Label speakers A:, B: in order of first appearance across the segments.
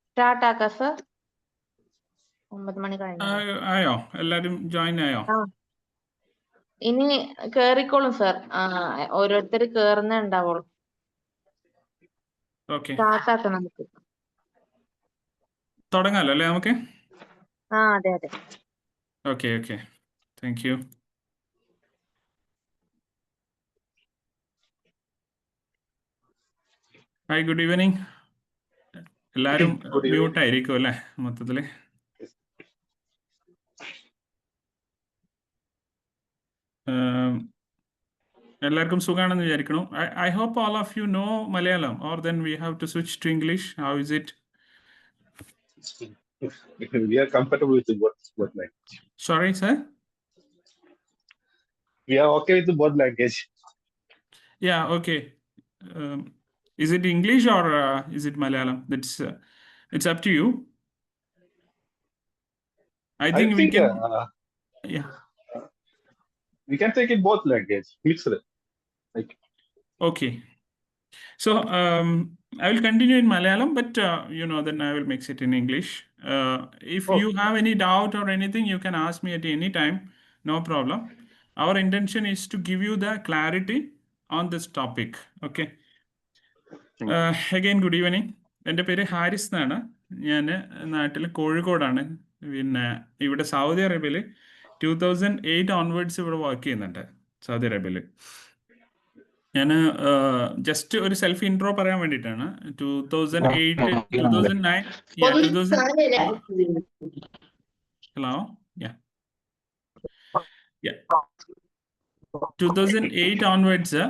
A: Start ആക്കാം sir. 9 മണി കഴിഞ്ഞു.
B: ആയോ? എല്ലാരും ജോയിൻ ആയോ?
A: ഇനി കേറിക്കോളും സർ. ഓരോരുത്തർ കേറുന്നേ ഉണ്ടാവുള്ളൂ.
B: ഓക്കെ,
A: സ്റ്റാർട്ട് ആക്കാം നമുക്ക്.
B: തുടങ്ങാലോ അല്ലേ നമുക്ക്?
A: അതെ അതെ.
B: Okay okay, thank you. Hi, good evening. എല്ലാവരും മ്യൂട്ട് ആയിരിക്കും അല്ലേ മൊത്തത്തില്? എല്ലാവർക്കും സുഖാണെന്ന് വിചാരിക്കണം. I hope all of you know Malayalam, or then we have to switch to English. How is it?
C: We are comfortable with both language.
B: Sorry, sir?
C: We are okay with both language.
B: Yeah, okay. Is it English or is it Malayalam? It's up to you. I think we can. Yeah.
C: We can take it both language, mixed.
B: Okay. So I will continue in Malayalam, but then I will mix it in English. If you have any doubt or anything, you can ask me at any time. No problem. Our intention is to give you the clarity on this topic. Okay. Again, good evening. എൻ്റെ പേര് ഹാരിസ് എന്നാണ്. ഞാൻ നാട്ടിൽ കോഴിക്കോടാണ്. പിന്നെ ഇവിടെ Saudi അറേബ്യയിൽ 2008 onwards ഇവിടെ വർക്ക് ചെയ്യുന്നുണ്ട് സൗദി അറേബ്യയിൽ. ഞാൻ ജസ്റ്റ് ഒരു സെൽഫ് ഇൻട്രോ പറയാൻ വേണ്ടിയിട്ടാണ്. 2008 2009 ഹലോ 2008 ഓൺവേർഡ്സ്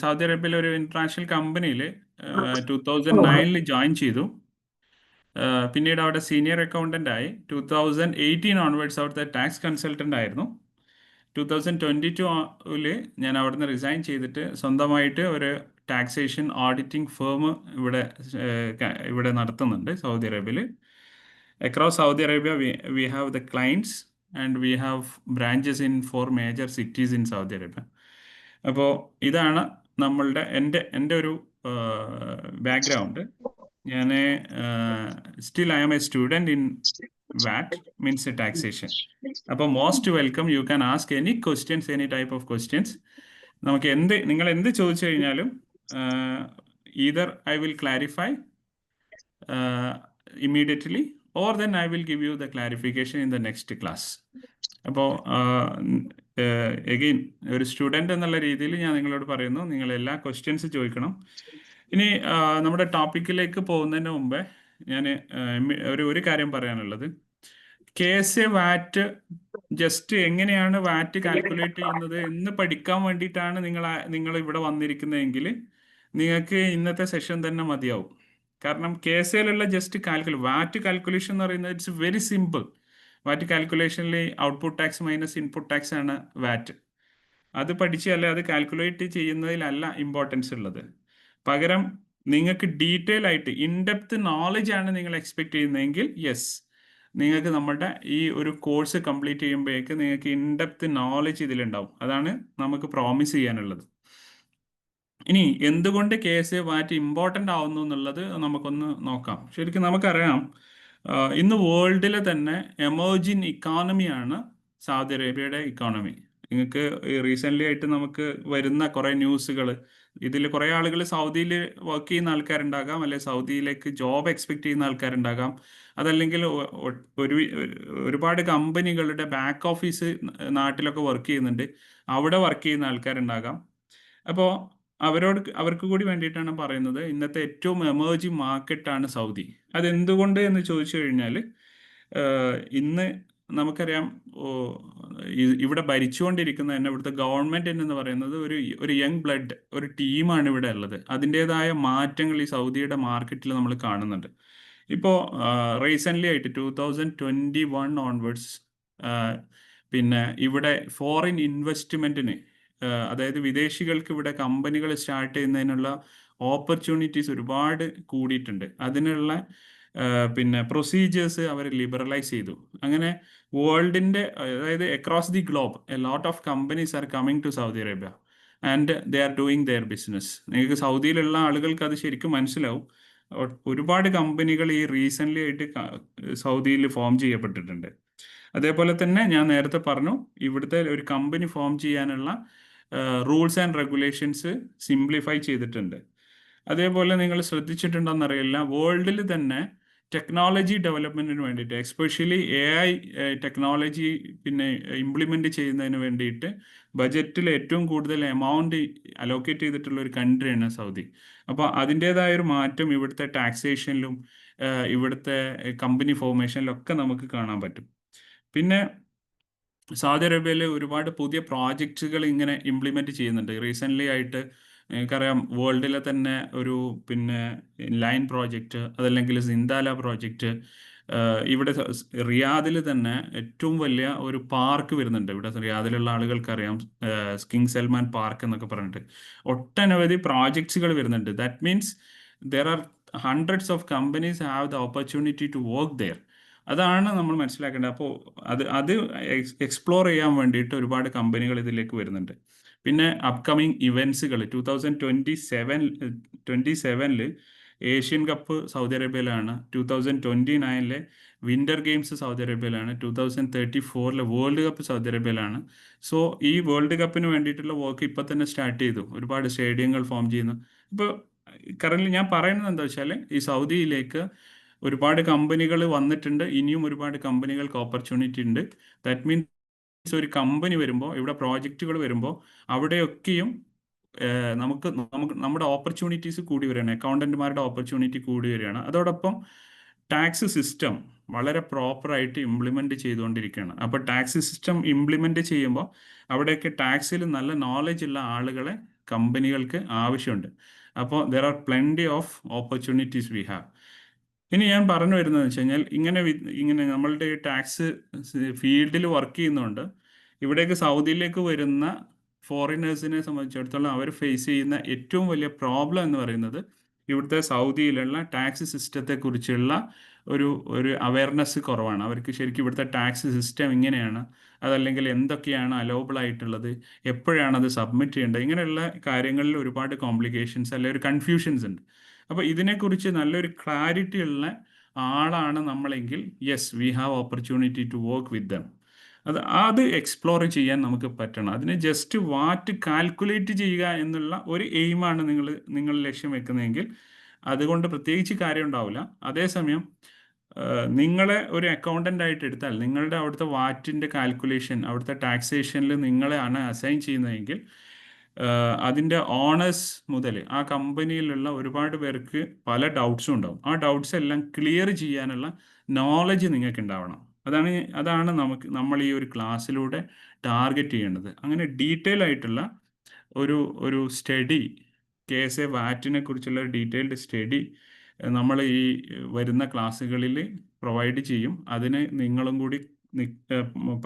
B: സൗദി അറേബ്യയിലെ ഒരു ഇന്റർനാഷണൽ കമ്പനിയിൽ 2009 ജോയിൻ ചെയ്തു. പിന്നീട് അവിടെ സീനിയർ അക്കൗണ്ടൻ്റ് ആയി. 2018 ഓൺവേർഡ്സ് അവിടുത്തെ ടാക്സ് കൺസൾട്ടൻ്റ് ആയിരുന്നു. 2022 ഞാൻ അവിടുന്ന് റിസൈൻ ചെയ്തിട്ട് സ്വന്തമായിട്ട് ഒരു ടാക്സേഷൻ ഓഡിറ്റിംഗ് ഫേം ഇവിടെ നടത്തുന്നുണ്ട് സൗദി അറേബ്യയിൽ. Across Saudi Arabia we have the clients and we have branches in 4 major cities in Saudi Arabia. അപ്പോൾ ഇതാണ് എൻ്റെ ഒരു ബാക്ക്ഗ്രൗണ്ട്. ഞാൻ still I am a student in VAT, means taxation. അപ്പോൾ most welcome. You can ask any questions, any type of questions. നമുക്ക് നിങ്ങൾ എന്ത് ചോദിച്ചു കഴിഞ്ഞാലും either I will clarify immediately or then I will give you the clarification in the next class. അപ്പോൾ again ഒരു student എന്നുള്ള രീതിയിൽ ഞാൻ നിങ്ങളോട് പറയുന്നു, നിങ്ങൾ എല്ലാ ക്വസ്റ്റ്യൻസ് ചോദിക്കണം. ഇനി നമ്മുടെ ടോപ്പിക്കിലേക്ക് പോകുന്നതിന് മുമ്പേ ഞാൻ ഒരു കാര്യം പറയാനുള്ളത്, KSA വാറ്റ് ജസ്റ്റ് എങ്ങനെയാണ് വാറ്റ് കാൽക്കുലേറ്റ് ചെയ്യുന്നത് എന്ന് പഠിക്കാൻ വേണ്ടിയിട്ടാണ് നിങ്ങൾ ഇവിടെ വന്നിരിക്കുന്നതെങ്കിൽ നിങ്ങൾക്ക് ഇന്നത്തെ സെഷൻ തന്നെ മതിയാവും. കാരണം KSAയിലുള്ള ജസ്റ്റ് വാറ്റ് കാൽക്കുലേഷൻ എന്ന് പറയുന്നത് ഇറ്റ്സ് വെരി സിമ്പിൾ. വാറ്റ് കാൽക്കുലേഷനിൽ output tax minus input tax ആണ് വാറ്റ്. അത് പഠിച്ചല്ലേ, അത് കാൽക്കുലേറ്റ് ചെയ്യുന്നതിലല്ല ഇമ്പോർട്ടൻസ് ഉള്ളത്. പകരം നിങ്ങൾക്ക് ഡീറ്റെയിൽ ആയിട്ട് ഇൻഡെപ്ത് നോളജ് ആണ് നിങ്ങൾ എക്സ്പെക്ട് ചെയ്യുന്നതെങ്കിൽ യെസ്, നിങ്ങൾക്ക് നമ്മുടെ ഈ ഒരു കോഴ്സ് കംപ്ലീറ്റ് ചെയ്യുമ്പോഴേക്ക് നിങ്ങൾക്ക് ഇൻഡെപ്ത് നോളജ് ഇതിലുണ്ടാവും. അതാണ് നമുക്ക് പ്രോമിസ് ചെയ്യാനുള്ളത്. ഇനി എന്തുകൊണ്ട് KSA വാറ്റ് ഇമ്പോർട്ടൻ്റ് ആവുന്നു എന്നുള്ളത് നമുക്കൊന്ന് നോക്കാം. ശരിക്കും നമുക്കറിയാം, ഇന്ന് വേൾഡിലെ തന്നെ എമേർജിങ് ഇക്കോണമിയാണ് സൗദി അറേബ്യയുടെ ഇക്കോണമി. നിങ്ങൾക്ക് റീസെൻ്റ്ലി ആയിട്ട് നമുക്ക് വരുന്ന കുറേ ന്യൂസുകൾ, ഇതിൽ കുറേ ആളുകൾ സൗദിയിൽ വർക്ക് ചെയ്യുന്ന ആൾക്കാരുണ്ടാകാം, അല്ലെങ്കിൽ സൗദിയിലേക്ക് ജോബ് എക്സ്പെക്ട് ചെയ്യുന്ന ആൾക്കാരുണ്ടാകാം, അതല്ലെങ്കിൽ ഒരുപാട് കമ്പനികളുടെ ബാക്ക് ഓഫീസ് നാട്ടിലൊക്കെ വർക്ക് ചെയ്യുന്നുണ്ട്, അവിടെ വർക്ക് ചെയ്യുന്ന ആൾക്കാരുണ്ടാകാം. അപ്പോൾ അവർക്ക് കൂടി വേണ്ടിയിട്ടാണ് പറയുന്നത്, ഇന്നത്തെ ഏറ്റവും എമേർജിങ് മാർക്കറ്റാണ് സൗദി. അതെന്തുകൊണ്ട് എന്ന് ചോദിച്ചു കഴിഞ്ഞാൽ, ഇന്ന് നമുക്കറിയാം ഇവിടെ ഭരിച്ചുകൊണ്ടിരിക്കുന്ന തന്നെ ഇവിടുത്തെ ഗവൺമെൻറ് എന്ന് പറയുന്നത് ഒരു യങ് ബ്ലഡ് ഒരു ടീമാണ് ഇവിടെ ഉള്ളത്. അതിൻ്റേതായ മാറ്റങ്ങൾ ഈ സൗദിയുടെ മാർക്കറ്റിൽ നമ്മൾ കാണുന്നുണ്ട്. ഇപ്പോൾ റീസെൻ്റ്ലി ആയിട്ട് 2021 ഓൺവേർഡ്സ് പിന്നെ ഇവിടെ ഫോറിൻ ഇൻവെസ്റ്റ്മെൻറ്റിന്, അതായത് വിദേശികൾക്ക് ഇവിടെ കമ്പനികൾ സ്റ്റാർട്ട് ചെയ്യുന്നതിനുള്ള ഓപ്പർച്യൂണിറ്റീസ് ഒരുപാട് കൂടിയിട്ടുണ്ട്. അതിനുള്ള പ്രൊസീജിയേഴ്സ് അവർ ലിബറലൈസ് ചെയ്തു. അങ്ങനെ വേൾഡിൻ്റെ, അതായത് across the globe a lot of companies are coming to Saudi Arabia and they are doing their business. നിങ്ങൾക്ക് സൗദിയിലുള്ള ആളുകൾക്ക് അത് ശരിക്കും മനസ്സിലാവും. ഒരുപാട് കമ്പനികൾ ഈ റീസെൻ്റ്ലി ആയിട്ട് സൗദിയിൽ ഫോം ചെയ്യപ്പെട്ടിട്ടുണ്ട്. അതേപോലെ തന്നെ ഞാൻ നേരത്തെ പറഞ്ഞു, ഇവിടുത്തെ ഒരു കമ്പനി ഫോം ചെയ്യാനുള്ള റൂൾസ് ആൻഡ് റെഗുലേഷൻസ് സിംപ്ലിഫൈ ചെയ്തിട്ടുണ്ട്. അതേപോലെ നിങ്ങൾ ശ്രദ്ധിച്ചിട്ടുണ്ടോയെന്നറിയില്ല, വേൾഡിൽ തന്നെ ടെക്നോളജി ഡെവലപ്മെൻറ്റിന് വേണ്ടിയിട്ട്, എസ്പെഷ്യലി AI ടെക്നോളജി പിന്നെ ഇംപ്ലിമെൻ്റ് ചെയ്യുന്നതിന് വേണ്ടിയിട്ട് ബജറ്റിൽ ഏറ്റവും കൂടുതൽ എമൗണ്ട് അലോക്കേറ്റ് ചെയ്തിട്ടുള്ള ഒരു കൺട്രിയാണ് സൗദി. അപ്പോൾ അതിൻ്റേതായ ഒരു മാറ്റം ഇവിടുത്തെ ടാക്സേഷനിലും ഇവിടുത്തെ കമ്പനി ഫോർമേഷനിലൊക്കെ നമുക്ക് കാണാൻ പറ്റും. പിന്നെ സൗദി അറേബ്യയിൽ ഒരുപാട് പുതിയ പ്രോജക്ട്സുകൾ ഇങ്ങനെ ഇംപ്ലിമെൻറ്റ് ചെയ്യുന്നുണ്ട്. റീസെൻ്റ്ലി ആയിട്ട് നിങ്ങൾക്കറിയാം, വേൾഡിലെ തന്നെ ഒരു പിന്നെ ലൈൻ പ്രോജക്റ്റ്, അതല്ലെങ്കിൽ സിന്ദാല പ്രോജക്റ്റ്, ഇവിടെ റിയാദിൽ തന്നെ ഏറ്റവും വലിയ ഒരു പാർക്ക് വരുന്നുണ്ട്. ഇവിടെ റിയാദിലുള്ള ആളുകൾക്കറിയാം, കിങ് സൽമാൻ പാർക്ക് എന്നൊക്കെ പറഞ്ഞിട്ട് ഒട്ടനവധി പ്രോജക്ട്സുകൾ വരുന്നുണ്ട്. That means there are hundreds of companies have the opportunity to work there. അതാണ് നമ്മൾ മനസ്സിലാക്കേണ്ടത്. അപ്പോൾ അത് എക്സ്പ്ലോർ ചെയ്യാൻ വേണ്ടിയിട്ട് ഒരുപാട് കമ്പനികൾ ഇതിലേക്ക് വരുന്നുണ്ട്. പിന്നെ അപ്കമിങ് ഇവൻസുകൾ 2027 ഏഷ്യൻ കപ്പ് സൗദി അറേബ്യയിലാണ്. 2029 വിൻ്റർ ഗെയിംസ് സൗദി അറേബ്യയിലാണ്. 2034 വേൾഡ് കപ്പ് സൗദി അറേബ്യയിലാണ്. സോ ഈ വേൾഡ് കപ്പിന് വേണ്ടിയിട്ടുള്ള വർക്ക് ഇപ്പോൾ തന്നെ സ്റ്റാർട്ട് ചെയ്തു. ഒരുപാട് സ്റ്റേഡിയങ്ങൾ ഫോം ചെയ്യുന്നു. ഇപ്പോൾ കറൻ്റ് ഞാൻ പറയുന്നത് എന്താ വെച്ചാൽ, ഈ സൗദിയിലേക്ക് ഒരുപാട് കമ്പനികൾ വന്നിട്ടുണ്ട്. ഇനിയും ഒരുപാട് കമ്പനികൾക്ക് ഓപ്പർച്യൂണിറ്റി ഉണ്ട്. ദാറ്റ് മീൻസ് ഒരു കമ്പനി വരുമ്പോൾ, ഇവിടെ പ്രോജക്റ്റുകൾ വരുമ്പോൾ അവിടെയൊക്കെയും നമുക്ക് നമ്മുടെ ഓപ്പർച്യൂണിറ്റീസ് കൂടി വരികയാണ്. അക്കൗണ്ടന്റുമാരുടെ ഓപ്പർച്യൂണിറ്റി കൂടി വരികയാണ്. അതോടൊപ്പം ടാക്സ് സിസ്റ്റം വളരെ പ്രോപ്പറായിട്ട് ഇംപ്ലിമെൻറ്റ് ചെയ്തുകൊണ്ടിരിക്കുകയാണ്. അപ്പോൾ ടാക്സ് സിസ്റ്റം ഇംപ്ലിമെൻറ്റ് ചെയ്യുമ്പോൾ അവിടെയൊക്കെ ടാക്സിൽ നല്ല നോളജ് ഉള്ള ആളുകളെ കമ്പനികൾക്ക് ആവശ്യമുണ്ട്. അപ്പോൾ there are plenty of opportunities we have. ഇനി ഞാൻ പറഞ്ഞു വരുന്നത് വെച്ച് കഴിഞ്ഞാൽ, ഇങ്ങനെ നമ്മളുടെ ടാക്സ് ഫീൽഡിൽ വർക്ക് ചെയ്യുന്നതുകൊണ്ട് ഇവിടേക്ക് സൗദിയിലേക്ക് വരുന്ന ഫോറിനേഴ്സിനെ സംബന്ധിച്ചിടത്തോളം അവർ ഫേസ് ചെയ്യുന്ന ഏറ്റവും വലിയ പ്രോബ്ലം എന്ന് പറയുന്നത് ഇവിടുത്തെ സൗദിയിലുള്ള ടാക്സ് സിസ്റ്റത്തെക്കുറിച്ചുള്ള ഒരു അവയർനെസ് കുറവാണ്. അവർക്ക് ശരിക്കും ഇവിടുത്തെ ടാക്സ് സിസ്റ്റം ഇങ്ങനെയാണ്, അതല്ലെങ്കിൽ എന്തൊക്കെയാണ് അലൗബിൾ ആയിട്ടുള്ളത്, എപ്പോഴാണ് അത് സബ്മിറ്റ് ചെയ്യേണ്ടത്, ഇങ്ങനെയുള്ള കാര്യങ്ങളിൽ ഒരുപാട് കോംപ്ലിക്കേഷൻസ് അല്ലെങ്കിൽ ഒരു കൺഫ്യൂഷൻസ് ഉണ്ട്. അപ്പോൾ ഇതിനെക്കുറിച്ച് നല്ലൊരു ക്ലാരിറ്റി ഉള്ള ആളാണ് നമ്മളെങ്കിൽ, yes, we have opportunity to work with them. അത് എക്സ്പ്ലോർ ചെയ്യാൻ നമുക്ക് പറ്റണം. അതിന് ജസ്റ്റ് വാറ്റ് കാൽക്കുലേറ്റ് ചെയ്യുക എന്നുള്ള ഒരു എയിമാണ് നിങ്ങൾ ലക്ഷ്യം വെക്കുന്നതെങ്കിൽ അതുകൊണ്ട് പ്രത്യേകിച്ച് കാര്യം ഉണ്ടാവില്ല. അതേസമയം നിങ്ങളെ ഒരു അക്കൗണ്ടൻ്റ് ആയിട്ട് എടുത്താൽ നിങ്ങളുടെ അവിടുത്തെ വാറ്റിൻ്റെ കാൽക്കുലേഷൻ, അവിടുത്തെ ടാക്സേഷനിൽ നിങ്ങളെ ആണ് അസൈൻ ചെയ്യുന്നതെങ്കിൽ അതിൻ്റെ ഓണേഴ്സ് മുതൽ ആ കമ്പനിയിലുള്ള ഒരുപാട് പേർക്ക് പല ഡൗട്ട്സും ഉണ്ടാവും. ആ ഡൗട്ട്സ് എല്ലാം ക്ലിയർ ചെയ്യാനുള്ള നോളജ് നിങ്ങൾക്ക് ഉണ്ടാവണം. അതാണ് നമ്മൾ ഈ ഒരു ക്ലാസ്സിലൂടെ ടാർഗറ്റ് ചെയ്യേണ്ടത്. അങ്ങനെ ഡീറ്റെയിൽ ആയിട്ടുള്ള ഒരു സ്റ്റഡി, KSA വാറ്റിനെ കുറിച്ചുള്ള ഡീറ്റെയിൽഡ് സ്റ്റഡി നമ്മൾ ഈ വരുന്ന ക്ലാസ്സുകളിൽ പ്രൊവൈഡ് ചെയ്യും. അതിന് നിങ്ങളും കൂടി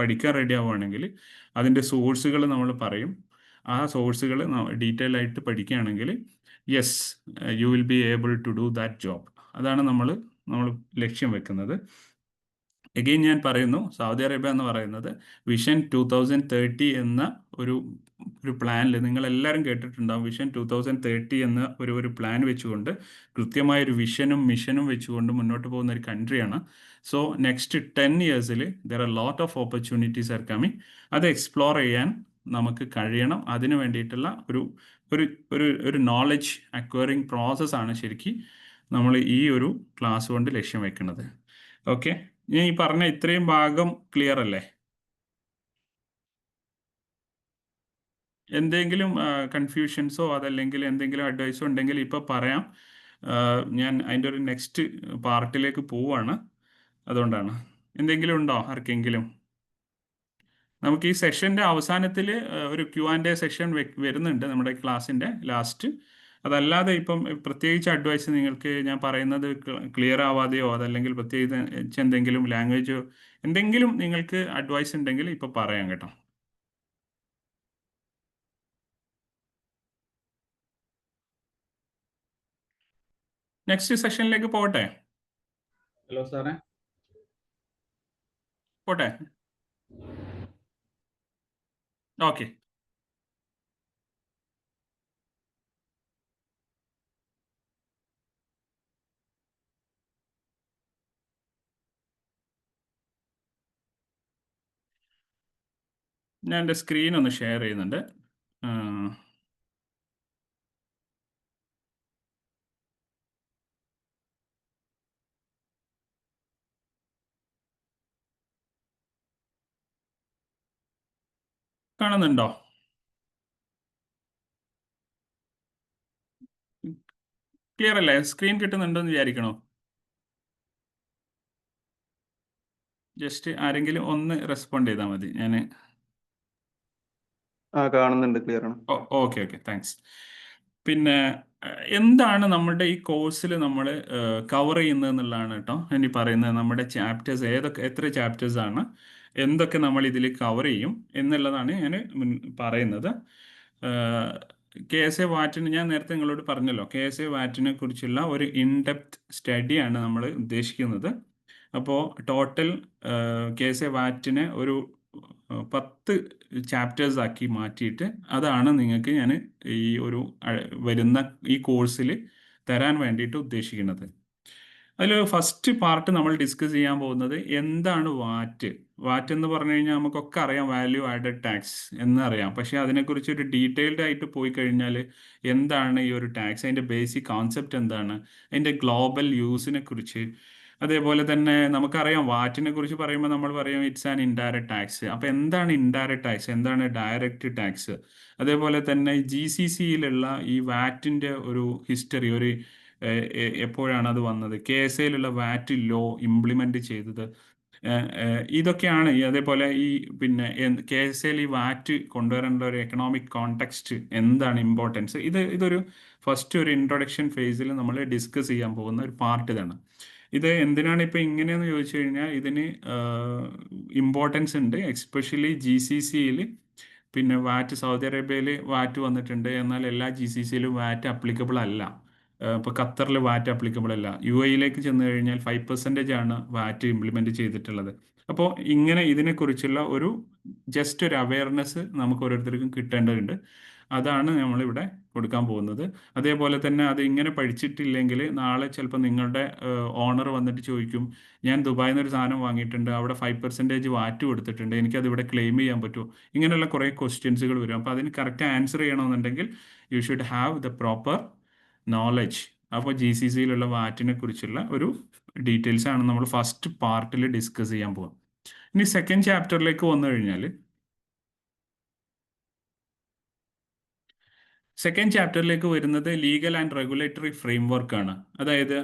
B: പഠിക്കാൻ റെഡി ആവുകയാണെങ്കിൽ അതിൻ്റെ സോഴ്സുകൾ നമ്മൾ പറയും. ആ സോഴ്സുകൾ ഡീറ്റെയിൽ ആയിട്ട് പഠിക്കുകയാണെങ്കിൽ yes, you will be able to do that job. അതാണ് നമ്മൾ ലക്ഷ്യം വെക്കുന്നത്. എഗെയിൻ ഞാൻ പറയുന്നു, സൗദി അറേബ്യ എന്ന് പറയുന്നത് വിഷൻ 2030 എന്ന ഒരു പ്ലാനിൽ, നിങ്ങളെല്ലാവരും കേട്ടിട്ടുണ്ടാകും, വിഷൻ 2030 എന്ന ഒരു പ്ലാൻ വെച്ചുകൊണ്ട് കൃത്യമായൊരു വിഷനും മിഷനും വെച്ചുകൊണ്ട് മുന്നോട്ട് പോകുന്ന ഒരു കൺട്രിയാണ്. സോ നെക്സ്റ്റ് 10 yearsൽ there are lot of opportunities are coming. അത് എക്സ്പ്ലോർ ചെയ്യാൻ നമുക്ക് കഴിയണം. അതിന് വേണ്ടിയിട്ടുള്ള ഒരു നോളജ് അക്വയറിങ് പ്രോസസ്സാണ് ശരിക്കും നമ്മൾ ഈ ഒരു ക്ലാസ് കൊണ്ട് ലക്ഷ്യം വെക്കുന്നത്. ഓക്കെ, ഞാൻ ഈ പറഞ്ഞ ഇത്രയും ഭാഗം ക്ലിയർ അല്ലേ? എന്തെങ്കിലും കൺഫ്യൂഷൻസോ അതല്ലെങ്കിൽ എന്തെങ്കിലും അഡ്വൈസോ ഉണ്ടെങ്കിൽ ഇപ്പോൾ പറയാം. ഞാൻ അതിൻ്റെ ഒരു നെക്സ്റ്റ് പാർട്ടിലേക്ക് പോവുകയാണ്. അതുകൊണ്ടാണ്. എന്തെങ്കിലും ഉണ്ടോ ആർക്കെങ്കിലും? നമുക്ക് ഈ സെഷൻ്റെ അവസാനത്തിൽ ഒരു Q&A സെഷൻ വരുന്നുണ്ട് നമ്മുടെ ക്ലാസ്സിൻ്റെ ലാസ്റ്റ്. അതല്ലാതെ ഇപ്പം പ്രത്യേകിച്ച് അഡ്വൈസ് നിങ്ങൾക്ക് ഞാൻ പറയുന്നത് ക്ലിയർ ആവാതെയോ അതല്ലെങ്കിൽ പ്രത്യേകിച്ച് എന്തെങ്കിലും ലാംഗ്വേജോ എന്തെങ്കിലും നിങ്ങൾക്ക് അഡ്വൈസ് ഉണ്ടെങ്കിൽ ഇപ്പോൾ പറയാം കേട്ടോ. നെക്സ്റ്റ് സെഷനിലേക്ക് പോട്ടെ?
C: ഹലോ സാറേ,
B: പോട്ടെ? ഓക്കെ. ഞാൻ എൻ്റെ സ്ക്രീൻ ഒന്ന് ഷെയർ ചെയ്യുന്നുണ്ട്. ആ, കാണുന്നുണ്ടോ? ക്ലിയർ അല്ലേ? സ്ക്രീൻ കിട്ടുന്നുണ്ടെന്ന് വിചാരിക്കണോ? ജസ്റ്റ് ആരെങ്കിലും ഒന്ന് റെസ്പോണ്ട് ചെയ്താൽ മതി. ഞാൻ
D: കാണുന്നുണ്ട്, ക്ലിയർ ആണ്.
B: Okay okay, thanks. പിന്നെ എന്താണ് നമ്മുടെ ഈ കോഴ്സിൽ നമ്മൾ കവർ ചെയ്യുന്നത് എന്നുള്ളതാണ് കേട്ടോ ഇനി പറയുന്നത്. നമ്മുടെ ചാപ്റ്റേഴ്സ് എത്ര ചാപ്റ്റേഴ്സ് ആണ്, എന്തൊക്കെ നമ്മൾ ഇതിൽ കവർ ചെയ്യും എന്നുള്ളതാണ് ഞാൻ പറയുന്നത്. കെ എസ് എ വാറ്റിന് ഞാൻ നേരത്തെ നിങ്ങളോട് പറഞ്ഞല്ലോ, കെ എസ് എ വാറ്റിനെ കുറിച്ചുള്ള ഒരു ഇൻഡെപ്ത് സ്റ്റഡിയാണ് നമ്മൾ ഉദ്ദേശിക്കുന്നത്. അപ്പോൾ ടോട്ടൽ കെ എസ് എ വാറ്റിനെ ഒരു 10 ചാപ്റ്റേഴ്സ് ആക്കി മാറ്റിയിട്ട് അതാണ് നിങ്ങൾക്ക് ഞാൻ ഈ ഒരു വരുന്ന ഈ കോഴ്സിൽ തരാൻ വേണ്ടിയിട്ട് ഉദ്ദേശിക്കുന്നത്. അതിൽ ഫസ്റ്റ് പാർട്ട് നമ്മൾ ഡിസ്കസ് ചെയ്യാൻ പോകുന്നത് എന്താണ് വാറ്റ്. വാറ്റ് എന്ന് പറഞ്ഞു കഴിഞ്ഞാൽ നമുക്കൊക്കെ അറിയാം, വാല്യൂ ആഡഡ് ടാക്സ് എന്നറിയാം. പക്ഷേ അതിനെക്കുറിച്ച് ഒരു ഡീറ്റെയിൽഡ് ആയിട്ട് പോയി കഴിഞ്ഞാൽ എന്താണ് ഈ ഒരു ടാക്സ്, അതിൻ്റെ ബേസിക് കോൺസെപ്റ്റ് എന്താണ്, അതിൻ്റെ ഗ്ലോബൽ യൂസിനെ കുറിച്ച്, അതേപോലെ തന്നെ നമുക്കറിയാം വാറ്റിനെ കുറിച്ച് പറയുമ്പോൾ നമ്മൾ പറയും ഇറ്റ്സ് ആൻ ഇൻഡയറക്റ്റ് ടാക്സ്. അപ്പോൾ എന്താണ് ഇൻഡയറക്റ്റ് ടാക്സ്, എന്താണ് ഡയറക്റ്റ് ടാക്സ്, അതേപോലെ തന്നെ GCCയിലുള്ള ഈ വാറ്റിൻ്റെ ഒരു ഹിസ്റ്ററി, ഒരു എപ്പോഴാണ് അത് വന്നത്, KSAയിലുള്ള വാറ്റ് ലോ ഇംപ്ലിമെൻ്റ് ചെയ്തത്, ഇതൊക്കെയാണ്. അതേപോലെ ഈ പിന്നെ KSAയിൽ ഈ വാറ്റ് കൊണ്ടുവരേണ്ട ഒരു എക്കണോമിക് കോണ്ടെക്സ്റ്റ് എന്താണ്, ഇമ്പോർട്ടൻസ്, ഇതൊരു ഫസ്റ്റ് ഒരു ഇൻട്രൊഡക്ഷൻ ഫേസിൽ നമ്മൾ ഡിസ്കസ് ചെയ്യാൻ പോകുന്ന ഒരു പാർട്ട് ഇതാണ്. ഇത് എന്തിനാണ് ഇപ്പോൾ ഇങ്ങനെയെന്ന് ചോദിച്ചു കഴിഞ്ഞാൽ ഇതിന് ഇമ്പോർട്ടൻസ് ഉണ്ട്. എക്സ്പെഷ്യലി GCCയിൽ പിന്നെ വാറ്റ്, സൗദി അറേബ്യയിൽ വാറ്റ് വന്നിട്ടുണ്ട്, എന്നാൽ എല്ലാ GCCയിലും വാറ്റ് അപ്ലിക്കബിൾ അല്ല. ഇപ്പോൾ ഖത്തറിൽ വാറ്റ് അപ്ലിക്കബിൾ അല്ല. UAEയിലേക്ക് ചെന്ന് കഴിഞ്ഞാൽ 5% ആണ് വാറ്റ് ഇംപ്ലിമെൻ്റ് ചെയ്തിട്ടുള്ളത്. അപ്പോൾ ഇങ്ങനെ ഇതിനെക്കുറിച്ചുള്ള ഒരു ജസ്റ്റ് ഒരു അവയർനെസ് നമുക്ക് ഓരോരുത്തർക്കും കിട്ടേണ്ടതുണ്ട്. അതാണ് നമ്മളിവിടെ കൊടുക്കാൻ പോകുന്നത്. അതേപോലെ തന്നെ അത് ഇങ്ങനെ പഠിച്ചിട്ടില്ലെങ്കിൽ നാളെ ചിലപ്പോൾ നിങ്ങളുടെ ഓണർ വന്നിട്ട് ചോദിക്കും, ഞാൻ ദുബായിൽ നിന്ന് ഒരു സാധനം വാങ്ങിയിട്ടുണ്ട്, അവിടെ 5% വാറ്റ് കൊടുത്തിട്ടുണ്ട്, എനിക്കത് ഇവിടെ ക്ലെയിം ചെയ്യാൻ പറ്റുമോ? ഇങ്ങനെയുള്ള കുറേ ക്വസ്റ്റ്യൻസുകൾ വരും. അപ്പോൾ അതിന് കറക്റ്റ് ആൻസർ ചെയ്യണമെന്നുണ്ടെങ്കിൽ you should have the proper knowledge. അപ്പോൾ GCCയിലുള്ള വാറ്റിനെ കുറിച്ചുള്ള ഒരു ഡീറ്റെയിൽസ് ആണ് നമ്മൾ ഫസ്റ്റ് പാർട്ടിൽ ഡിസ്കസ് ചെയ്യാൻ പോകുക. ഇനി സെക്കൻഡ് ചാപ്റ്ററിലേക്ക് വന്നു കഴിഞ്ഞാൽ സെക്കൻഡ് ചാപ്റ്ററിലേക്ക് വരുന്നത് ലീഗൽ ആൻഡ് റെഗുലേറ്ററി ഫ്രെയിംവർക്ക് ആണ്. അതായത്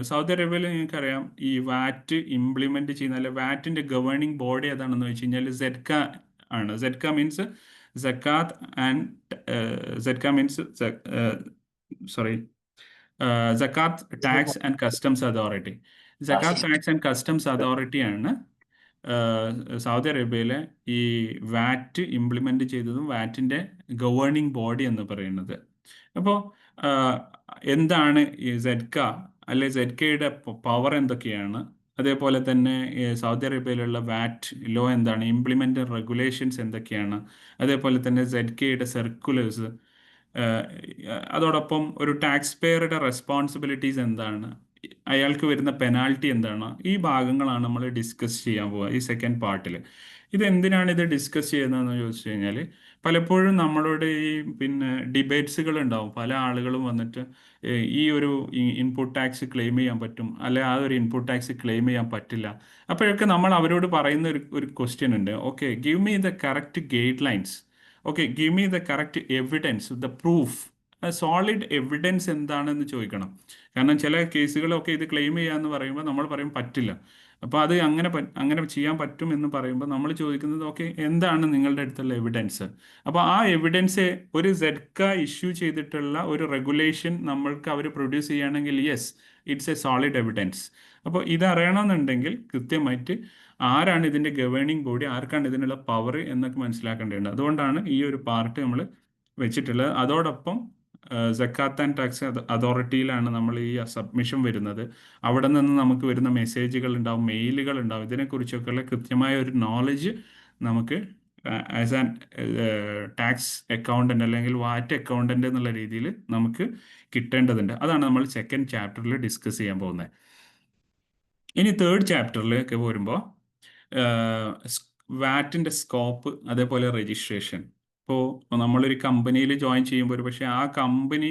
B: സൗദി അറേബ്യയിൽ നിങ്ങൾക്കറിയാം ഈ വാറ്റ് ഇംപ്ലിമെൻറ്റ് ചെയ്യുന്ന, അല്ലെ വാറ്റിൻ്റെ ഗവേണിംഗ് ബോഡി ഏതാണെന്ന് വെച്ച് കഴിഞ്ഞാൽ ZEDCA ആണ്. ZEDCA means Zakat and Zakat tax and customs authority. Zakat tax and customs അതോറിറ്റിയാണ് സൗദി അറേബ്യയിലെ ഈ വാറ്റ് ഇംപ്ലിമെൻ്റ് ചെയ്തതും വാറ്റിൻ്റെ ഗവേണിംഗ് ബോഡി എന്ന് പറയുന്നത്. അപ്പോൾ എന്താണ് ഈ ZEDCA, അല്ലെ ZEDCAയുടെ പവർ എന്തൊക്കെയാണ്, അതേപോലെ തന്നെ സൗദി അറേബ്യയിലുള്ള വാറ്റ് ലോ എന്താണ്, ഇംപ്ലിമെൻ്റ് റെഗുലേഷൻസ് എന്തൊക്കെയാണ്, അതേപോലെ തന്നെ ZEDCAയുടെ സർക്കുലേഴ്സ്, അതോടൊപ്പം ഒരു ടാക്സ് പേയറുടെ റെസ്പോൺസിബിലിറ്റീസ് എന്താണ്, അയാൾക്ക് വരുന്ന പെനാൽറ്റി എന്താണ്, ഈ ഭാഗങ്ങളാണ് നമ്മൾ ഡിസ്കസ് ചെയ്യാൻ പോവുക ഈ സെക്കൻഡ് പാർട്ടിൽ. ഇതെന്തിനാണ് ഇത് ഡിസ്കസ് ചെയ്യുന്നതെന്ന് ചോദിച്ചു കഴിഞ്ഞാൽ പലപ്പോഴും നമ്മളോട് ഈ പിന്നെ ഡിബേറ്റ്സുകൾ ഉണ്ടാവും. പല ആളുകളും വന്നിട്ട് ഈ ഒരു ഇൻപുട്ട് ടാക്സ് ക്ലെയിം ചെയ്യാൻ പറ്റും, അല്ലെ ആ ഒരു ഇൻപുട്ട് ടാക്സ് ക്ലെയിം ചെയ്യാൻ പറ്റില്ല. അപ്പോഴൊക്കെ നമ്മൾ അവരോട് പറയുന്ന ഒരു ക്വസ്റ്റ്യൻ ഉണ്ട്. Okay, give me the correct guide lines, okay give me the correct evidence, the proof, solid evidence എന്താണെന്ന് ചോദിക്കണം. കാരണം ചില കേസുകളൊക്കെ ഇത് ക്ലെയിം ചെയ്യാന്ന് പറയുമ്പോൾ നമ്മൾ പറയും പറ്റില്ല. അപ്പോൾ അത് അങ്ങനെ ചെയ്യാൻ പറ്റും എന്ന് പറയുമ്പോൾ നമ്മൾ ചോദിക്കുന്നത് ഓക്കെ എന്താണ് നിങ്ങളുടെ അടുത്തുള്ള എവിഡൻസ്. അപ്പോൾ ആ എവിഡൻസ് ഒരു ZEDCA ഇഷ്യൂ ചെയ്തിട്ടുള്ള ഒരു റെഗുലേഷൻ നമ്മൾക്ക് അവർ പ്രൊഡ്യൂസ് ചെയ്യുകയാണെങ്കിൽ yes, it's A solid evidence. അപ്പോൾ ഇതറിയണമെന്നുണ്ടെങ്കിൽ കൃത്യമായിട്ട് ആരാണ് ഇതിൻ്റെ ഗവേണിംഗ് ബോഡി, ആർക്കാണ് ഇതിനുള്ള പവർ എന്നൊക്കെ മനസ്സിലാക്കേണ്ടതുണ്ട്. അതുകൊണ്ടാണ് ഈ ഒരു പാർട്ട് നമ്മൾ വെച്ചിട്ടുള്ളത്. അതോടൊപ്പം സക്കാത്ത് ആൻഡ് ടാക്സ് അതോറിറ്റിയിലാണ് നമ്മൾ ഈ സബ്മിഷൻ വരുന്നത്. അവിടെ നിന്ന് നമുക്ക് വരുന്ന മെസ്സേജുകൾ ഉണ്ടാവും, മെയിലുകൾ ഉണ്ടാവും. ഇതിനെക്കുറിച്ചൊക്കെയുള്ള കൃത്യമായ ഒരു നോളജ് നമുക്ക് ആസ് ആൻ ടാക്സ് അക്കൗണ്ടൻ്റ് അല്ലെങ്കിൽ വാറ്റ് അക്കൗണ്ടൻ്റ് എന്നുള്ള രീതിയിൽ നമുക്ക് കിട്ടേണ്ടതുണ്ട്. അതാണ് നമ്മൾ സെക്കൻഡ് ചാപ്റ്ററിൽ ഡിസ്കസ് ചെയ്യാൻ പോകുന്നത്. ഇനി തേർഡ് ചാപ്റ്ററിലേക്ക് വരുമ്പോൾ വാറ്റിൻ്റെ സ്കോപ്പ്, അതേപോലെ രജിസ്ട്രേഷൻ. ഇപ്പോൾ നമ്മളൊരു കമ്പനിയിൽ ജോയിൻ ചെയ്യുമ്പോൾ ഒരു പക്ഷേ ആ കമ്പനി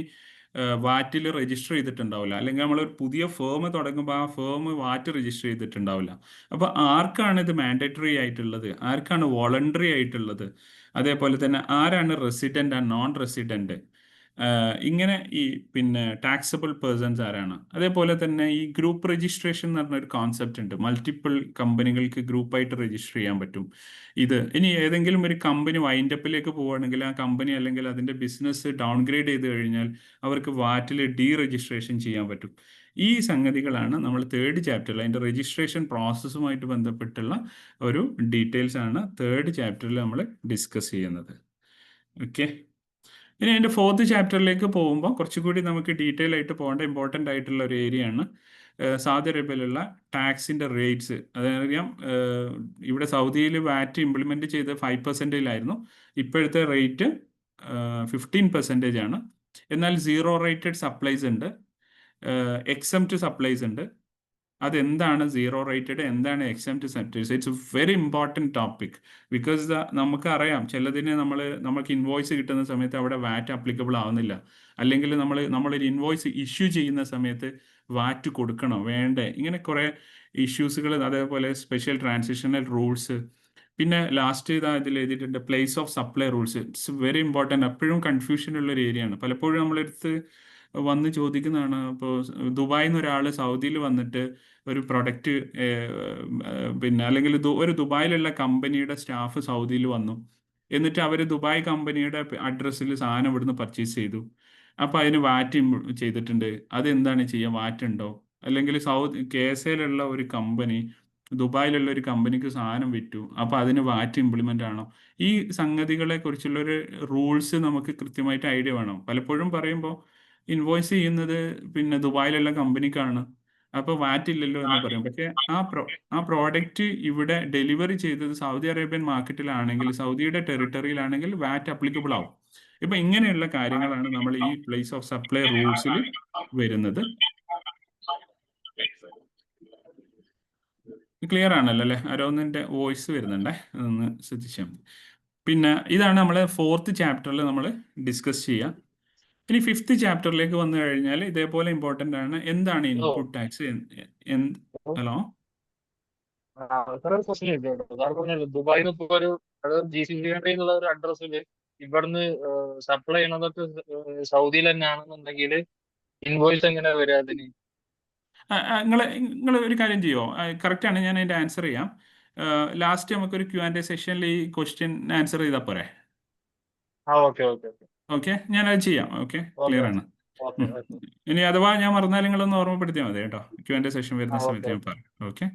B: വാറ്റിൽ രജിസ്റ്റർ ചെയ്തിട്ടുണ്ടാവില്ല, അല്ലെങ്കിൽ നമ്മളൊരു പുതിയ ഫേം തുടങ്ങുമ്പോൾ ആ ഫേം വാറ്റ് രജിസ്റ്റർ ചെയ്തിട്ടുണ്ടാവില്ല. അപ്പോൾ ആർക്കാണ് ഇത് മാൻഡേറ്ററി ആയിട്ടുള്ളത്, ആർക്കാണ് വോളണ്ടറി ആയിട്ടുള്ളത്, അതേപോലെ തന്നെ ആരാണ് റെസിഡൻ്റ് ആൻഡ് നോൺ റെസിഡൻറ്റ്, ഇങ്ങനെ ഈ പിന്നെ ടാക്സബിൾ പേഴ്സൺസ് ആരാണ്. അതേപോലെ തന്നെ ഈ ഗ്രൂപ്പ് രജിസ്ട്രേഷൻ എന്ന് പറഞ്ഞൊരു കോൺസെപ്റ്റ് ഉണ്ട്. മൾട്ടിപ്പിൾ കമ്പനികൾക്ക് ഗ്രൂപ്പായിട്ട് രജിസ്റ്റർ ചെയ്യാൻ പറ്റും. ഇനി ഏതെങ്കിലും ഒരു കമ്പനി വൈൻഡപ്പിലേക്ക് പോവുകയാണെങ്കിൽ ആ കമ്പനി അല്ലെങ്കിൽ അതിൻ്റെ ബിസിനസ് ഡൗൺഗ്രേഡ് ചെയ്ത് കഴിഞ്ഞാൽ അവർക്ക് വാറ്റിൽ ഡീ രജിസ്ട്രേഷൻ ചെയ്യാൻ പറ്റും. ഈ സംഗതികളാണ് നമ്മൾ തേർഡ് ചാപ്റ്ററിൽ, അതിൻ്റെ രജിസ്ട്രേഷൻ പ്രോസസ്സുമായിട്ട് ബന്ധപ്പെട്ടുള്ള ഒരു ഡീറ്റെയിൽസ് ആണ് തേർഡ് ചാപ്റ്ററിൽ നമ്മൾ ഡിസ്കസ് ചെയ്യുന്നത്. ഓക്കെ, ഇനി അതിൻ്റെ ഫോർത്ത് ചാപ്റ്ററിലേക്ക് പോകുമ്പോൾ കുറച്ചുകൂടി നമുക്ക് ഡീറ്റെയിൽ ആയിട്ട് പോകേണ്ട ഇമ്പോർട്ടൻ്റ് ആയിട്ടുള്ള ഒരു ഏരിയ ആണ് സൗദി അറേബ്യയിലുള്ള ടാക്സിൻ്റെ റേറ്റ്സ്. അതറിയാം, ഇവിടെ സൗദിയിൽ വാറ്റ് ഇംപ്ലിമെൻറ്റ് ചെയ്ത് 5%-ലായിരുന്നു. ഇപ്പോഴത്തെ റേറ്റ് 15% ആണ്. എന്നാൽ സീറോ റേറ്റഡ് സപ്ലൈസ് ഉണ്ട്, എക്സംപ്റ്റ് സപ്ലൈസ് ഉണ്ട്. അതെന്താണ് സീറോ റേറ്റഡ്, എന്താണ് exempt supplies? It's A very important topic. Because നമുക്കറിയാം ചിലതിന് നമുക്ക് ഇൻവോയ്സ് കിട്ടുന്ന സമയത്ത് അവിടെ വാറ്റ് അപ്ലിക്കബിൾ ആവുന്നില്ല, അല്ലെങ്കിൽ നമ്മളൊരു ഇൻവോയ്സ് ഇഷ്യൂ ചെയ്യുന്ന സമയത്ത് വാറ്റ് കൊടുക്കണോ വേണ്ടേ, ഇങ്ങനെ കുറേ ഇഷ്യൂസുകൾ. അതേപോലെ സ്പെഷ്യൽ ട്രാൻസിഷണൽ റൂൾസ്. പിന്നെ ലാസ്റ്റ് ഇതിൽ എഴുതിയിട്ടുണ്ട് place of supply rules. It's very important. എപ്പോഴും കൺഫ്യൂഷൻ ഉള്ളൊരു ഏരിയ ആണ്. പലപ്പോഴും നമ്മളെടുത്ത് വന്ന് ചോദിക്കുന്നതാണ്. ഇപ്പോൾ ദുബായിൽ നിന്ന് ഒരാൾ സൗദിയിൽ വന്നിട്ട് ഒരു പ്രൊഡക്റ്റ് പിന്നെ അല്ലെങ്കിൽ ഒരു ദുബായിലുള്ള കമ്പനിയുടെ സ്റ്റാഫ് സൗദിയിൽ വന്നു, എന്നിട്ട് അവർ ദുബായ് കമ്പനിയുടെ അഡ്രസ്സിൽ സാധനം ഇവിടുന്ന് പർച്ചേസ് ചെയ്തു. അപ്പോൾ അതിന് വാറ്റ് ചെയ്തിട്ടുണ്ട്. അതെന്താണ് ചെയ്യുക? വാറ്റ് ഉണ്ടോ? അല്ലെങ്കിൽ KSAയിലുള്ള ഒരു കമ്പനി ദുബായിലുള്ള ഒരു കമ്പനിക്ക് സാധനം വിറ്റു, അപ്പോൾ അതിന് വാറ്റ് ഇംപ്ലിമെൻ്റ് ആണോ? ഈ സംഗതികളെ കുറിച്ചുള്ളൊരു റൂൾസ് നമുക്ക് കൃത്യമായിട്ട് ഐഡിയ വേണം. പലപ്പോഴും പറയുമ്പോൾ ഇൻവോയ്സ് ചെയ്യുന്നത് പിന്നെ ദുബായിലുള്ള കമ്പനിക്കാണ്, അപ്പോൾ വാറ്റ് ഇല്ലല്ലോ എന്ന് പറയും. പക്ഷേ ആ പ്രോഡക്റ്റ് ഇവിടെ ഡെലിവറി ചെയ്തത് സൗദി അറേബ്യൻ മാർക്കറ്റിലാണെങ്കിൽ, സൗദിയുടെ ടെറിട്ടറിയിലാണെങ്കിൽ വാറ്റ് അപ്ലിക്കബിൾ ആവും. ഇപ്പം ഇങ്ങനെയുള്ള കാര്യങ്ങളാണ് നമ്മൾ ഈ പ്ലേസ് ഓഫ് സപ്ലൈ റൂൾസിൽ വരുന്നത്. ക്ലിയർ ആണല്ലോ അല്ലേ? ആരോന്നിൻ്റെ വോയിസ് വരുന്നുണ്ടേ, അതൊന്ന് ശ്രദ്ധിച്ചാൽ മതി. പിന്നെ ഇതാണ് നമ്മൾ ഫോർത്ത് ചാപ്റ്ററിൽ നമ്മൾ ഡിസ്കസ് ചെയ്യുക. ഇനി ഫിഫ്ത്ത് ചാപ്റ്ററിലേക്ക് വന്നു കഴിഞ്ഞാൽ ഇതേപോലെ ഇമ്പോർട്ടൻ്റ് ആണ്. എന്താണ് ഇൻപുട്ട് ടാക്സ്? ഹലോ,
D: ദുബായിൽ നിന്ന് ഇപ്പോൾ ഒരു GCC എന്നുള്ള ഒരു അഡ്രസ്സിൽ ഇവിടുന്ന് സപ്ലൈ ചെയ്യണതൊക്കെ സൗദിയിൽ തന്നെയാണെന്നുണ്ടെങ്കിൽ ഇൻവോയ്സ് എങ്ങനെ വരിക അതിന്?
B: നിങ്ങൾ ഒരു കാര്യം ചെയ്യുമോ? കറക്റ്റാണ്, ഞാൻ അതിൻ്റെ ആൻസർ ചെയ്യാം. ലാസ്റ്റ് നമുക്കൊരു Q&A സെഷനിൽ ഈ ക്വസ്റ്റ്യൻ ആൻസർ ചെയ്താൽ പോരെ? ഓക്കെ, ഞാനത് ചെയ്യാം. ഓക്കെ, ക്ലിയർ ആണ്. ഇനി അഥവാ ഞാൻ മറന്നാൽ നിങ്ങളൊന്ന് ഓർമ്മപ്പെടുത്തിയാൽ മതി കേട്ടോ. Q&A സെഷൻ വരുന്ന സമയത്ത് ഞാൻ പറയാം. ഓക്കെ.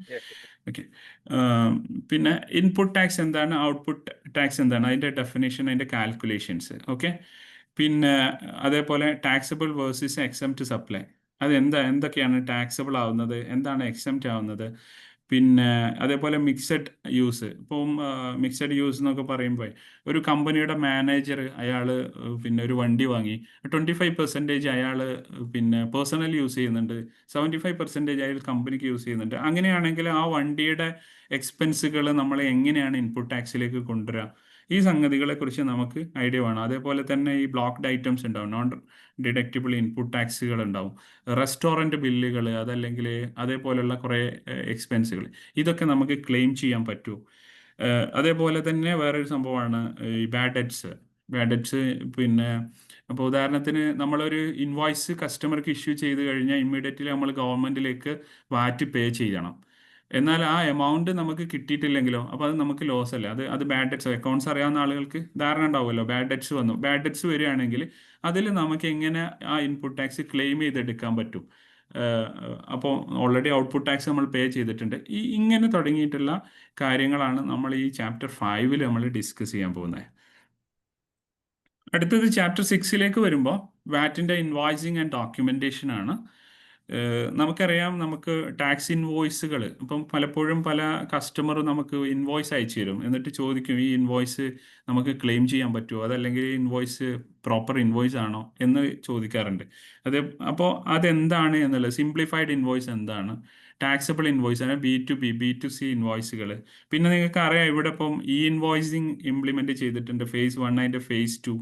B: പിന്നെ ഇൻപുട്ട് ടാക്സ് എന്താണ്, ഔട്ട്പുട്ട് ടാക്സ് എന്താണ്, അതിൻ്റെ ഡെഫിനേഷൻ, അതിൻ്റെ കാൽക്കുലേഷൻസ്. ഓക്കെ. പിന്നെ അതേപോലെ ടാക്സബിൾ വേഴ്സസ് എക്സംപ്റ്റ് സപ്ലൈ. എന്തൊക്കെയാണ് ടാക്സബിൾ ആവുന്നത്, എന്താണ് എക്സംപ്റ്റ് ആവുന്നത്. പിന്നെ അതേപോലെ മിക്സഡ് യൂസ്. ഇപ്പം മിക്സഡ് യൂസ് എന്നൊക്കെ പറയുമ്പോൾ ഒരു കമ്പനിയുടെ മാനേജർ അയാൾ പിന്നെ ഒരു വണ്ടി വാങ്ങി 25% അയാൾ പിന്നെ പേഴ്സണൽ യൂസ് ചെയ്യുന്നുണ്ട്, 75% അയാൾ കമ്പനിക്ക് യൂസ് ചെയ്യുന്നുണ്ട്. അങ്ങനെയാണെങ്കിൽ ആ വണ്ടിയുടെ എക്സ്പെൻസുകൾ നമ്മൾ എങ്ങനെയാണ് ഇൻപുട്ട് ടാക്സിലേക്ക് കൊണ്ടുവരിക? ഈ സംഗതികളെക്കുറിച്ച് നമുക്ക് ഐഡിയ വേണം. അതേപോലെ തന്നെ ഈ ബ്ലോക്ക്ഡ് ഐറ്റംസ് ഉണ്ടാവും, നോൺ ഡിഡക്റ്റബിൾ ഇൻപുട്ട് ടാക്സുകൾ ഉണ്ടാവും, റെസ്റ്റോറൻറ്റ് ബില്ലുകൾ, അതല്ലെങ്കിൽ അതേപോലെയുള്ള കുറേ എക്സ്പെൻസുകൾ, ഇതൊക്കെ നമുക്ക് ക്ലെയിം ചെയ്യാൻ പറ്റുമോ? അതേപോലെ തന്നെ വേറൊരു സംഭവമാണ് ഈ ബാഡ് ഡെറ്റ്സ്. പിന്നെ അപ്പോൾ ഉദാഹരണത്തിന് നമ്മളൊരു ഇൻവോയ്സ് കസ്റ്റമർക്ക് ഇഷ്യൂ ചെയ്ത് കഴിഞ്ഞാൽ ഇമ്മീഡിയറ്റ്ലി നമ്മൾ ഗവൺമെൻറ്റിലേക്ക് വാറ്റ് പേ ചെയ്യണം. എന്നാൽ ആ എമൗണ്ട് നമുക്ക് കിട്ടിയിട്ടില്ലെങ്കിലോ, അപ്പോൾ അത് നമുക്ക് ലോസ് അല്ലേ? അത് ബാഡ് ഡെറ്റ്സ്. അക്കൗണ്ട്സ് അറിയാവുന്ന ആളുകൾക്ക് ധാരണ ഉണ്ടാവുമല്ലോ, ബാഡ് ഡെറ്റ്സ് വരികയാണെങ്കിൽ അതിൽ നമുക്ക് എങ്ങനെ ആ ഇൻപുട്ട് ടാക്സ് ക്ലെയിം ചെയ്തെടുക്കാൻ പറ്റും? അപ്പോൾ ഓൾറെഡി ഔട്ട്പുട്ട് ടാക്സ് നമ്മൾ പേ ചെയ്തിട്ടുണ്ട്. ഇങ്ങനെ തുടങ്ങിയിട്ടുള്ള കാര്യങ്ങളാണ് നമ്മൾ ഈ ചാപ്റ്റർ 5 നമ്മൾ ഡിസ്കസ് ചെയ്യാൻ പോകുന്നത്. അടുത്തത് ചാപ്റ്റർ 6 വരുമ്പോൾ വാറ്റിൻ്റെ ഇൻവോയ്സിങ് ആൻഡ് ഡോക്യുമെൻറ്റേഷൻ ആണ്. നമുക്കറിയാം, നമുക്ക് ടാക്സ് ഇൻവോയ്സുകൾ ഇപ്പം പലപ്പോഴും പല കസ്റ്റമറും നമുക്ക് ഇൻവോയ്സ് അയച്ചു തരും, എന്നിട്ട് ചോദിക്കും ഈ ഇൻവോയ്സ് നമുക്ക് ക്ലെയിം ചെയ്യാൻ പറ്റുമോ, അതല്ലെങ്കിൽ ഇൻവോയ്സ് പ്രോപ്പർ ഇൻവോയ്സ് ആണോ എന്ന് ചോദിക്കാറുണ്ട്. അപ്പോൾ അതെന്താണ് എന്നുള്ളത്, സിംപ്ലിഫൈഡ് ഇൻവോയ്സ് എന്താണ്, ടാക്സബിൾ ഇൻവോയ്സ് ആണ് B2C ഇൻവോയ്സുകൾ. പിന്നെ നിങ്ങൾക്ക് അറിയാം ഇവിടെ ഇപ്പം ഇൻവോയ്സിങ് ഇംപ്ലിമെന്റ് ചെയ്തിട്ടുണ്ട്, phase 1 അതിൻ്റെ phase 2.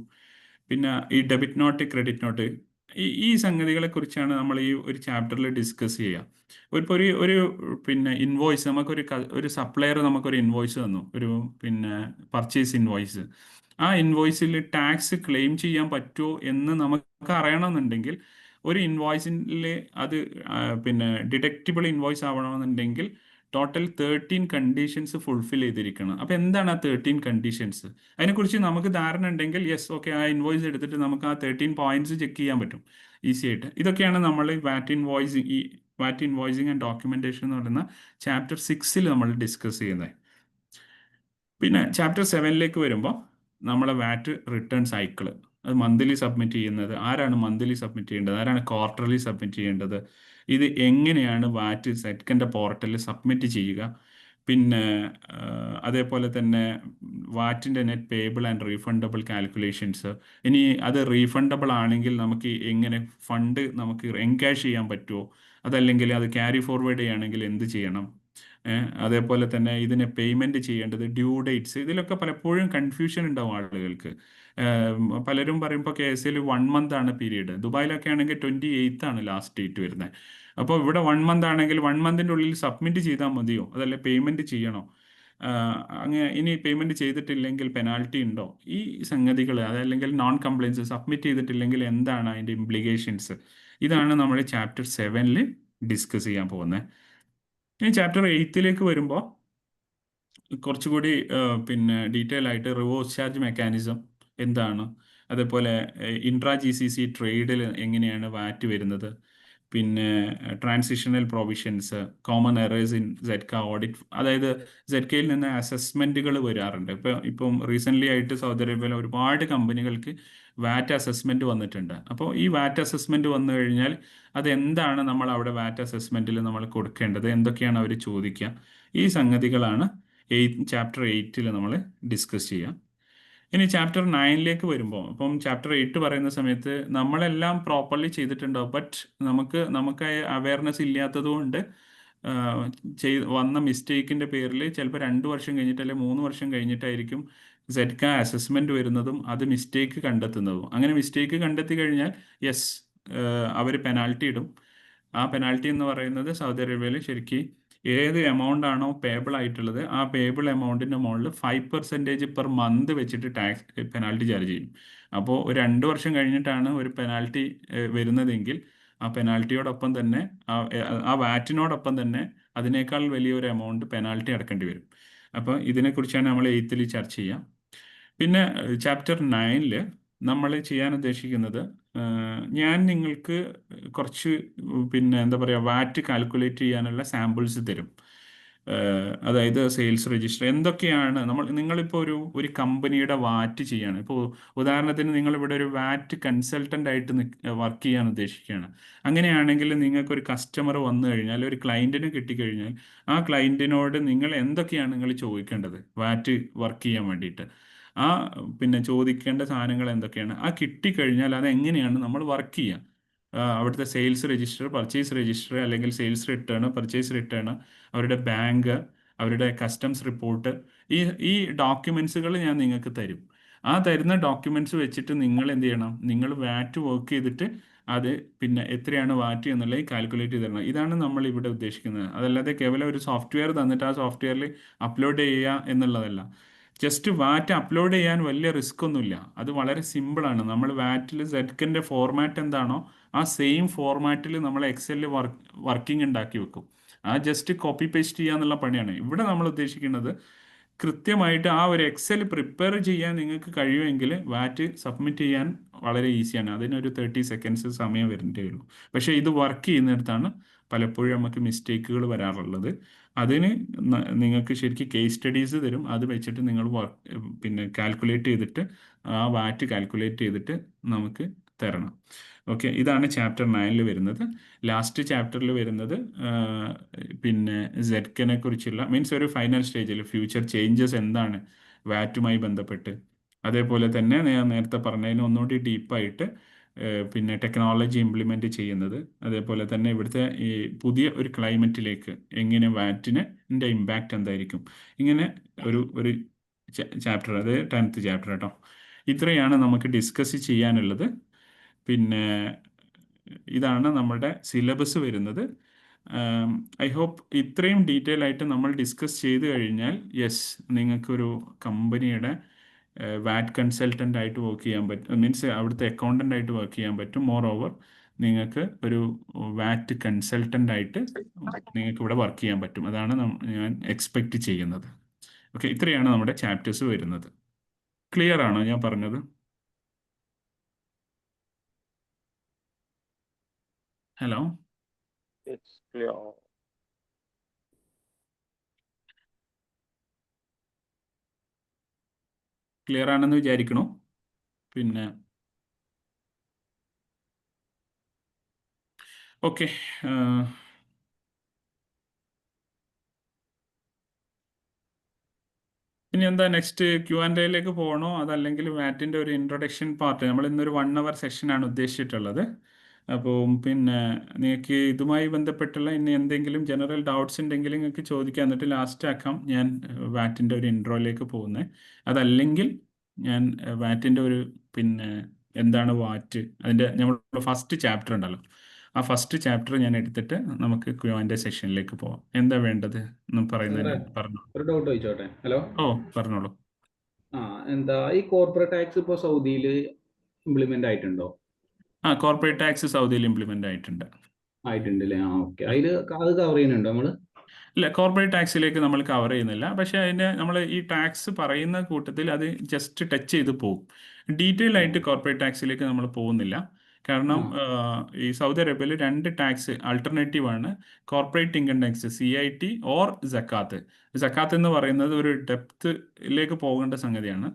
B: പിന്നെ ഈ ഡെബിറ്റ് നോട്ട്, ക്രെഡിറ്റ് നോട്ട്, ഈ സംഗതികളെ കുറിച്ചാണ് നമ്മൾ ഈ ഒരു ചാപ്റ്ററിൽ ഡിസ്കസ് ചെയ്യുക. ഇപ്പോൾ ഒരു പിന്നെ ഇൻവോയ്സ് ഒരു സപ്ലയർ നമുക്കൊരു ഇൻവോയ്സ് തന്നു, ഒരു പിന്നെ പർച്ചേസ് ഇൻവോയ്സ്. ആ ഇൻവോയ്സിൽ ടാക്സ് ക്ലെയിം ചെയ്യാൻ പറ്റുമോ എന്ന് നമുക്ക് അറിയണമെന്നുണ്ടെങ്കിൽ, ഒരു ഇൻവോയ്സിൽ അത് പിന്നെ ഡിഡക്റ്റബിൾ ഇൻവോയ്സ് ആവണമെന്നുണ്ടെങ്കിൽ ടോട്ടൽ 13 കണ്ടീഷൻസ് ഫുൾഫിൽ ചെയ്തിരിക്കണം. അപ്പോൾ എന്താണ് ആ 13 കണ്ടീഷൻസ്? അതിനെക്കുറിച്ച് നമുക്ക് ധാരണ ഉണ്ടെങ്കിൽ ഓക്കെ, ആ ഇൻവോയ്സ് എടുത്തിട്ട് നമുക്ക് ആ 13 പോയിന്റ്സ് ചെക്ക് ചെയ്യാൻ പറ്റും ഈസി ആയിട്ട്. ഇതൊക്കെയാണ് നമ്മൾ വാറ്റ് ഇൻവോയ്സിങ് ആൻഡ് ഡോക്യുമെന്റേഷൻ എന്ന് പറയുന്ന ചാപ്റ്റർ 6 നമ്മൾ ഡിസ്കസ് ചെയ്യുന്നത്. പിന്നെ ചാപ്റ്റർ 7 വരുമ്പോൾ നമ്മളെ വാറ്റ് റിട്ടേൺ സൈക്കിൾ, അത് മന്ത്ലി സബ്മിറ്റ് ചെയ്യുന്നത്, ആരാണ് മന്ത്ലി സബ്മിറ്റ് ചെയ്യേണ്ടത്, ആരാണ് ക്വാർട്ടർലി സബ്മിറ്റ് ചെയ്യേണ്ടത്, ഇത് എങ്ങനെയാണ് വാറ്റ് സെറ്റ്കിൻ്റെ പോർട്ടലിൽ സബ്മിറ്റ് ചെയ്യുക. പിന്നെ അതേപോലെ തന്നെ വാറ്റിൻ്റെ net payable and refundable calculations. ഇനി അത് റീഫണ്ടബിൾ ആണെങ്കിൽ നമുക്ക് എങ്ങനെ ഫണ്ട് നമുക്ക് എൻകാഷ് ചെയ്യാൻ പറ്റുമോ, അതല്ലെങ്കിൽ അത് ക്യാരി ഫോർവേഡ് ചെയ്യുകയാണെങ്കിൽ എന്ത് ചെയ്യണം. അതേപോലെ തന്നെ ഇതിന് പേയ്മെൻറ്റ് ചെയ്യേണ്ടത്, ഡ്യൂ ഡേറ്റ്സ്, ഇതിലൊക്കെ പലപ്പോഴും കൺഫ്യൂഷൻ ഉണ്ടാവും ആളുകൾക്ക്. പലരും പറയുമ്പോൾ KSL 1 month ആണ് പീരീഡ്, ദുബായിലൊക്കെ ആണെങ്കിൽ 28th ആണ് ലാസ്റ്റ് ഡേറ്റ് വരുന്നത്. അപ്പോൾ ഇവിടെ 1 month ആണെങ്കിൽ 1 monthൻ്റെ ഉള്ളിൽ സബ്മിറ്റ് ചെയ്താൽ മതിയോ, അതല്ല പേയ്മെൻറ്റ് ചെയ്യണോ, ഇനി പേയ്മെൻറ്റ് ചെയ്തിട്ടില്ലെങ്കിൽ പെനാൽറ്റി ഉണ്ടോ, ഈ സംഗതികൾ, അതല്ലെങ്കിൽ നോൺ കംപ്ലൈൻസ് സബ്മിറ്റ് ചെയ്തിട്ടില്ലെങ്കിൽ എന്താണ് അതിൻ്റെ ഇംപ്ലിക്കേഷൻസ്, ഇതാണ് നമ്മൾ ചാപ്റ്റർ 7 ഡിസ്കസ് ചെയ്യാൻ പോകുന്നത്. ഇനി ചാപ്റ്റർ 8 വരുമ്പോൾ കുറച്ചുകൂടി പിന്നെ ഡീറ്റെയിൽ ആയിട്ട് റിവേഴ്സ് ചാർജ് മെക്കാനിസം എന്താണ്, അതേപോലെ ഇൻട്രാ GCC ട്രേഡിൽ എങ്ങനെയാണ് വാറ്റ് വരുന്നത്, പിന്നെ transitional provisions, common errors in ZK audit, അതായത് ZKയിൽ നിന്ന് അസസ്മെൻറ്റുകൾ വരാറുണ്ട്. ഇപ്പം റീസെൻ്റ്ലി ആയിട്ട് സൗദി അറേബ്യയിലെ ഒരുപാട് കമ്പനികൾക്ക് വാറ്റ് അസസ്മെൻറ്റ് വന്നിട്ടുണ്ട്. അപ്പോൾ ഈ വാറ്റ് അസസ്മെൻറ്റ് വന്നു കഴിഞ്ഞാൽ അതെന്താണ് നമ്മൾ അവിടെ വാറ്റ് അസസ്മെൻറ്റിൽ നമ്മൾ കൊടുക്കേണ്ടത്, എന്തൊക്കെയാണ് അവർ ചോദിക്കുക, ഈ സംഗതികളാണ് ചാപ്റ്റർ 8 നമ്മൾ ഡിസ്കസ് ചെയ്യുക. ഇനി ചാപ്റ്റർ 9 വരുമ്പോൾ, അപ്പം ചാപ്റ്റർ 8 പറയുന്ന സമയത്ത് നമ്മളെല്ലാം പ്രോപ്പർലി ചെയ്തിട്ടുണ്ടാവും, ബട്ട് നമുക്ക് അവയർനെസ് ഇല്ലാത്തതുകൊണ്ട് വന്ന മിസ്റ്റേക്കിൻ്റെ പേരിൽ ചിലപ്പോൾ 2 വർഷം കഴിഞ്ഞിട്ട് അല്ലെങ്കിൽ 3 വർഷം കഴിഞ്ഞിട്ടായിരിക്കും ZK അസസ്മെൻറ്റ് വരുന്നതും അത് മിസ്റ്റേക്ക് കണ്ടെത്തുന്നതും. അങ്ങനെ മിസ്റ്റേക്ക് കണ്ടെത്തി കഴിഞ്ഞാൽ അവർ പെനാൽറ്റി ഇടും. ആ പെനാൽറ്റി എന്ന് പറയുന്നത് സൗദി അറേബ്യയിൽ ശരിക്കും ഏത് എമൗണ്ട് ആണോ പേബിൾ ആയിട്ടുള്ളത് ആ പേബിൾ എമൗണ്ടിൻ്റെ മുകളിൽ 5% പെർ മന്ത് വെച്ചിട്ട് ടാക്സ് പെനാൽറ്റി ചാർജ് ചെയ്യും. അപ്പോൾ ഒരു 2 വർഷം കഴിഞ്ഞിട്ടാണ് ഒരു പെനാൽറ്റി വരുന്നതെങ്കിൽ ആ പെനാൽറ്റിയോടൊപ്പം തന്നെ ആ വാറ്റിനോടൊപ്പം തന്നെ അതിനേക്കാൾ വലിയൊരു എമൗണ്ട് പെനാൽറ്റി അടക്കേണ്ടി വരും. അപ്പോൾ ഇതിനെക്കുറിച്ചാണ് നമ്മൾ 8 ചർച്ച ചെയ്യുക. പിന്നെ ചാപ്റ്റർ 9 നമ്മൾ ചെയ്യാൻ ഉദ്ദേശിക്കുന്നത്, ഞാൻ നിങ്ങൾക്ക് കുറച്ച് പിന്നെ എന്താ പറയുക വാറ്റ് കാൽക്കുലേറ്റ് ചെയ്യാനുള്ള സാമ്പിൾസ് തരും. അതായത് സെയിൽസ് രജിസ്റ്റർ എന്തൊക്കെയാണ് നിങ്ങളിപ്പോൾ ഒരു കമ്പനിയുടെ വാറ്റ് ചെയ്യാണ്. ഇപ്പോൾ ഉദാഹരണത്തിന് നിങ്ങളിവിടെ ഒരു വാറ്റ് കൺസൾട്ടൻ്റ് ആയിട്ട് വർക്ക് ചെയ്യാൻ ഉദ്ദേശിക്കുകയാണ്. അങ്ങനെയാണെങ്കിൽ നിങ്ങൾക്കൊരു കസ്റ്റമർ വന്നു കഴിഞ്ഞാൽ, ഒരു ക്ലയൻറ്റിന് കിട്ടിക്കഴിഞ്ഞാൽ ആ ക്ലയൻറ്റിനോട് നിങ്ങൾ എന്തൊക്കെയാണ് നിങ്ങൾ ചോദിക്കേണ്ടത് വാറ്റ് വർക്ക് ചെയ്യാൻ വേണ്ടിയിട്ട്, പിന്നെ ചോദിക്കേണ്ട സാധനങ്ങൾ എന്തൊക്കെയാണ്, കിട്ടിക്കഴിഞ്ഞാൽ അത് എങ്ങനെയാണ് നമ്മൾ വർക്ക് ചെയ്യുക. അവിടുത്തെ സെയിൽസ് രജിസ്റ്റർ, പർച്ചേസ് രജിസ്റ്റർ, അല്ലെങ്കിൽ സെയിൽസ് റിട്ടേൺ, പർച്ചേസ് റിട്ടേൺ, അവരുടെ ബാങ്ക്, അവരുടെ കസ്റ്റംസ് റിപ്പോർട്ട്, ഈ ഡോക്യുമെൻസുകൾ ഞാൻ നിങ്ങൾക്ക് തരും. തരുന്ന ഡോക്യുമെൻറ്റ്സ് വെച്ചിട്ട് നിങ്ങൾ എന്ത് ചെയ്യണം, നിങ്ങൾ വാറ്റ് വർക്ക് ചെയ്തിട്ട് അത് പിന്നെ എത്രയാണ് വാറ്റ് എന്നുള്ളത് കാൽക്കുലേറ്റ് ചെയ്ത് തരണം. ഇതാണ് നമ്മൾ ഇവിടെ ഉദ്ദേശിക്കുന്നത്. അതല്ലാതെ കേവലം ഒരു സോഫ്റ്റ്വെയർ തന്നിട്ട് ആ സോഫ്റ്റ്വെയറിൽ അപ്ലോഡ് ചെയ്യുക എന്നുള്ളതല്ല. ജസ്റ്റ് വാറ്റ് അപ്ലോഡ് ചെയ്യാൻ വലിയ റിസ്ക് ഒന്നുമില്ല, അത് വളരെ സിമ്പിളാണ്. നമ്മൾ വാറ്റിൽ ZKൻ്റെ ഫോർമാറ്റ് എന്താണോ ആ സെയിം ഫോർമാറ്റിൽ നമ്മൾ എക്സലിൽ വർക്കിംഗ് ഉണ്ടാക്കി വെക്കും. ജസ്റ്റ് കോപ്പി പേസ്റ്റ് ചെയ്യുക എന്നുള്ള പണിയാണ്. ഇവിടെ നമ്മൾ ഉദ്ദേശിക്കുന്നത് കൃത്യമായിട്ട് ഒരു എക്സൽ പ്രിപ്പയർ ചെയ്യാൻ നിങ്ങൾക്ക് കഴിയുമെങ്കിൽ വാറ്റ് സബ്മിറ്റ് ചെയ്യാൻ വളരെ ഈസിയാണ്. അതിനൊരു 30 seconds സമയം വരേണ്ടേ ഉള്ളൂ. പക്ഷേ ഇത് വർക്ക് ചെയ്യുന്നിടത്താണ് പലപ്പോഴും നമുക്ക് മിസ്റ്റേക്കുകൾ വരാറുള്ളത്. അതിന് നിങ്ങൾക്ക് ശരിക്കും കേസ് സ്റ്റഡീസ് തരും. അത് വെച്ചിട്ട് നിങ്ങൾ പിന്നെ കാൽക്കുലേറ്റ് ചെയ്തിട്ട് വാറ്റ് കാൽക്കുലേറ്റ് ചെയ്തിട്ട് നമുക്ക് തരണം. ഓക്കെ, ഇതാണ് ചാപ്റ്റർ 9 വരുന്നത്. ലാസ്റ്റ് ചാപ്റ്ററിൽ വരുന്നത് പിന്നെ ZKനെ കുറിച്ചുള്ള മീൻസ് ഒരു ഫൈനൽ സ്റ്റേജിൽ ഫ്യൂച്ചർ ചേഞ്ചസ് എന്താണ് വാറ്റുമായി ബന്ധപ്പെട്ട്, അതേപോലെ തന്നെ ഞാൻ നേരത്തെ പറഞ്ഞതിന് ഒന്നുകൂടി ഡീപ്പായിട്ട് പിന്നെ ടെക്നോളജി ഇംപ്ലിമെൻ്റ് ചെയ്യുന്നത്, അതേപോലെ തന്നെ ഇവിടുത്തെ ഈ പുതിയ ഒരു ക്ലൈമറ്റിലേക്ക് എങ്ങനെ വാറ്റിന് ഇമ്പാക്റ്റ് എന്തായിരിക്കും, ഇങ്ങനെ ഒരു ചാപ്റ്റർ, അത് 10th ചാപ്റ്റർ കേട്ടോ. ഇത്രയാണ് നമുക്ക് ഡിസ്കസ് ചെയ്യാനുള്ളത്. പിന്നെ ഇതാണ് നമ്മുടെ സിലബസ് വരുന്നത്. ഐ ഹോപ്പ് ഇത്രയും ഡീറ്റെയിൽ ആയിട്ട് നമ്മൾ ഡിസ്കസ് ചെയ്ത് കഴിഞ്ഞാൽ യെസ്, നിങ്ങൾക്കൊരു കമ്പനിയുടെ വാറ്റ് കൺസൾട്ടൻ്റ് ആയിട്ട് വർക്ക് ചെയ്യാൻ പറ്റും, മീൻസ് അവിടുത്തെ അക്കൗണ്ടൻ്റ് ആയിട്ട് വർക്ക് ചെയ്യാൻ പറ്റും. മോർ ഓവർ നിങ്ങൾക്ക് ഒരു വാറ്റ് കൺസൾട്ടൻ്റ് ആയിട്ട് നിങ്ങൾക്ക് ഇവിടെ വർക്ക് ചെയ്യാൻ പറ്റും. അതാണ് ഞാൻ എക്സ്പെക്റ്റ് ചെയ്യുന്നത്. ഓക്കെ, ഇത്രയാണ് നമ്മുടെ ചാപ്റ്റേഴ്സ് വരുന്നത്. ക്ലിയർ ആണോ ഞാൻ പറഞ്ഞത്? Hello,
D: It's clear.
B: ക്ലിയർ ആണെന്ന് വിചാരിക്കണു. പിന്നെ ഓക്കെ, ഇനി എന്താ നെക്സ്റ്റ് Q&Aയിലേക്ക് പോകണോ, അതല്ലെങ്കിൽ വാറ്റിൻ്റെ ഒരു ഇൻട്രൊഡക്ഷൻ പാർട്ട്? നമ്മൾ ഇന്നൊരു 1 hour സെഷനാണ് ഉദ്ദേശിച്ചിട്ടുള്ളത്. അപ്പോൾ പിന്നെ നിങ്ങൾക്ക് ഇതുമായി ബന്ധപ്പെട്ടുള്ള ഇനി എന്തെങ്കിലും ജനറൽ ഡൗട്ട്സ് ഉണ്ടെങ്കിൽ നിങ്ങൾക്ക് ചോദിക്കാം, എന്നിട്ട് ലാസ്റ്റ് ആക്കാം ഞാൻ വാറ്റിൻ്റെ ഒരു ഇൻട്രോയിലേക്ക് പോകുന്നത്. അതല്ലെങ്കിൽ ഞാൻ വാറ്റിൻ്റെ ഒരു പിന്നെ എന്താണ് വാറ്റ്, അതിൻ്റെ നമ്മൾ ഫസ്റ്റ് ചാപ്റ്റർ ഉണ്ടല്ലോ, ആ ഫസ്റ്റ് ചാപ്റ്റർ ഞാൻ എടുത്തിട്ട് നമുക്ക് Q&A സെഷനിലേക്ക് പോവാം. എന്താ വേണ്ടത് എന്ന് പറയുന്നതിന് പറഞ്ഞോളൂ.
E: ഒരു ഡൗട്ട് ചോദിച്ചോട്ടെ? ഹലോ,
B: പറഞ്ഞോളൂ.
E: എന്താ ഈ കോർപ്പറേറ്റ് ടാക്സ് ഇപ്പോൾ സൗദിയിൽ ഇംപ്ലിമെന്റ് ആയിട്ടുണ്ടോ?
B: കോർപ്പറേറ്റ് ടാക്സ് സൗദിയിൽ ഇംപ്ലിമെന്റ് ആയിട്ടുണ്ട്
E: അല്ലേ? ഓക്കെ. അത് കവർ ചെയ്യുന്നുണ്ടോ നമ്മള്?
B: ഇല്ല, കോർപ്പറേറ്റ് ടാക്സിലേക്ക് നമ്മൾ കവർ ചെയ്യുന്നില്ല. പക്ഷേ അതിന് നമ്മൾ ഈ ടാക്സ് പറയുന്ന കൂട്ടത്തിൽ അത് ജസ്റ്റ് ടച്ച് ചെയ്ത് പോകും. ഡീറ്റെയിൽ ആയിട്ട് കോർപ്പറേറ്റ് ടാക്സിലേക്ക് നമ്മൾ പോകുന്നില്ല. കാരണം ഈ സൗദി അറേബ്യയിൽ 2 ടാക്സ് ആൾട്ടർനേറ്റീവ് ആണ്. Corporate income tax CIT or Zakat. Zakat എന്ന് പറയുന്നത് ഒരു ഡെപ്തിലേക്ക് പോകേണ്ട സംഗതിയാണ്,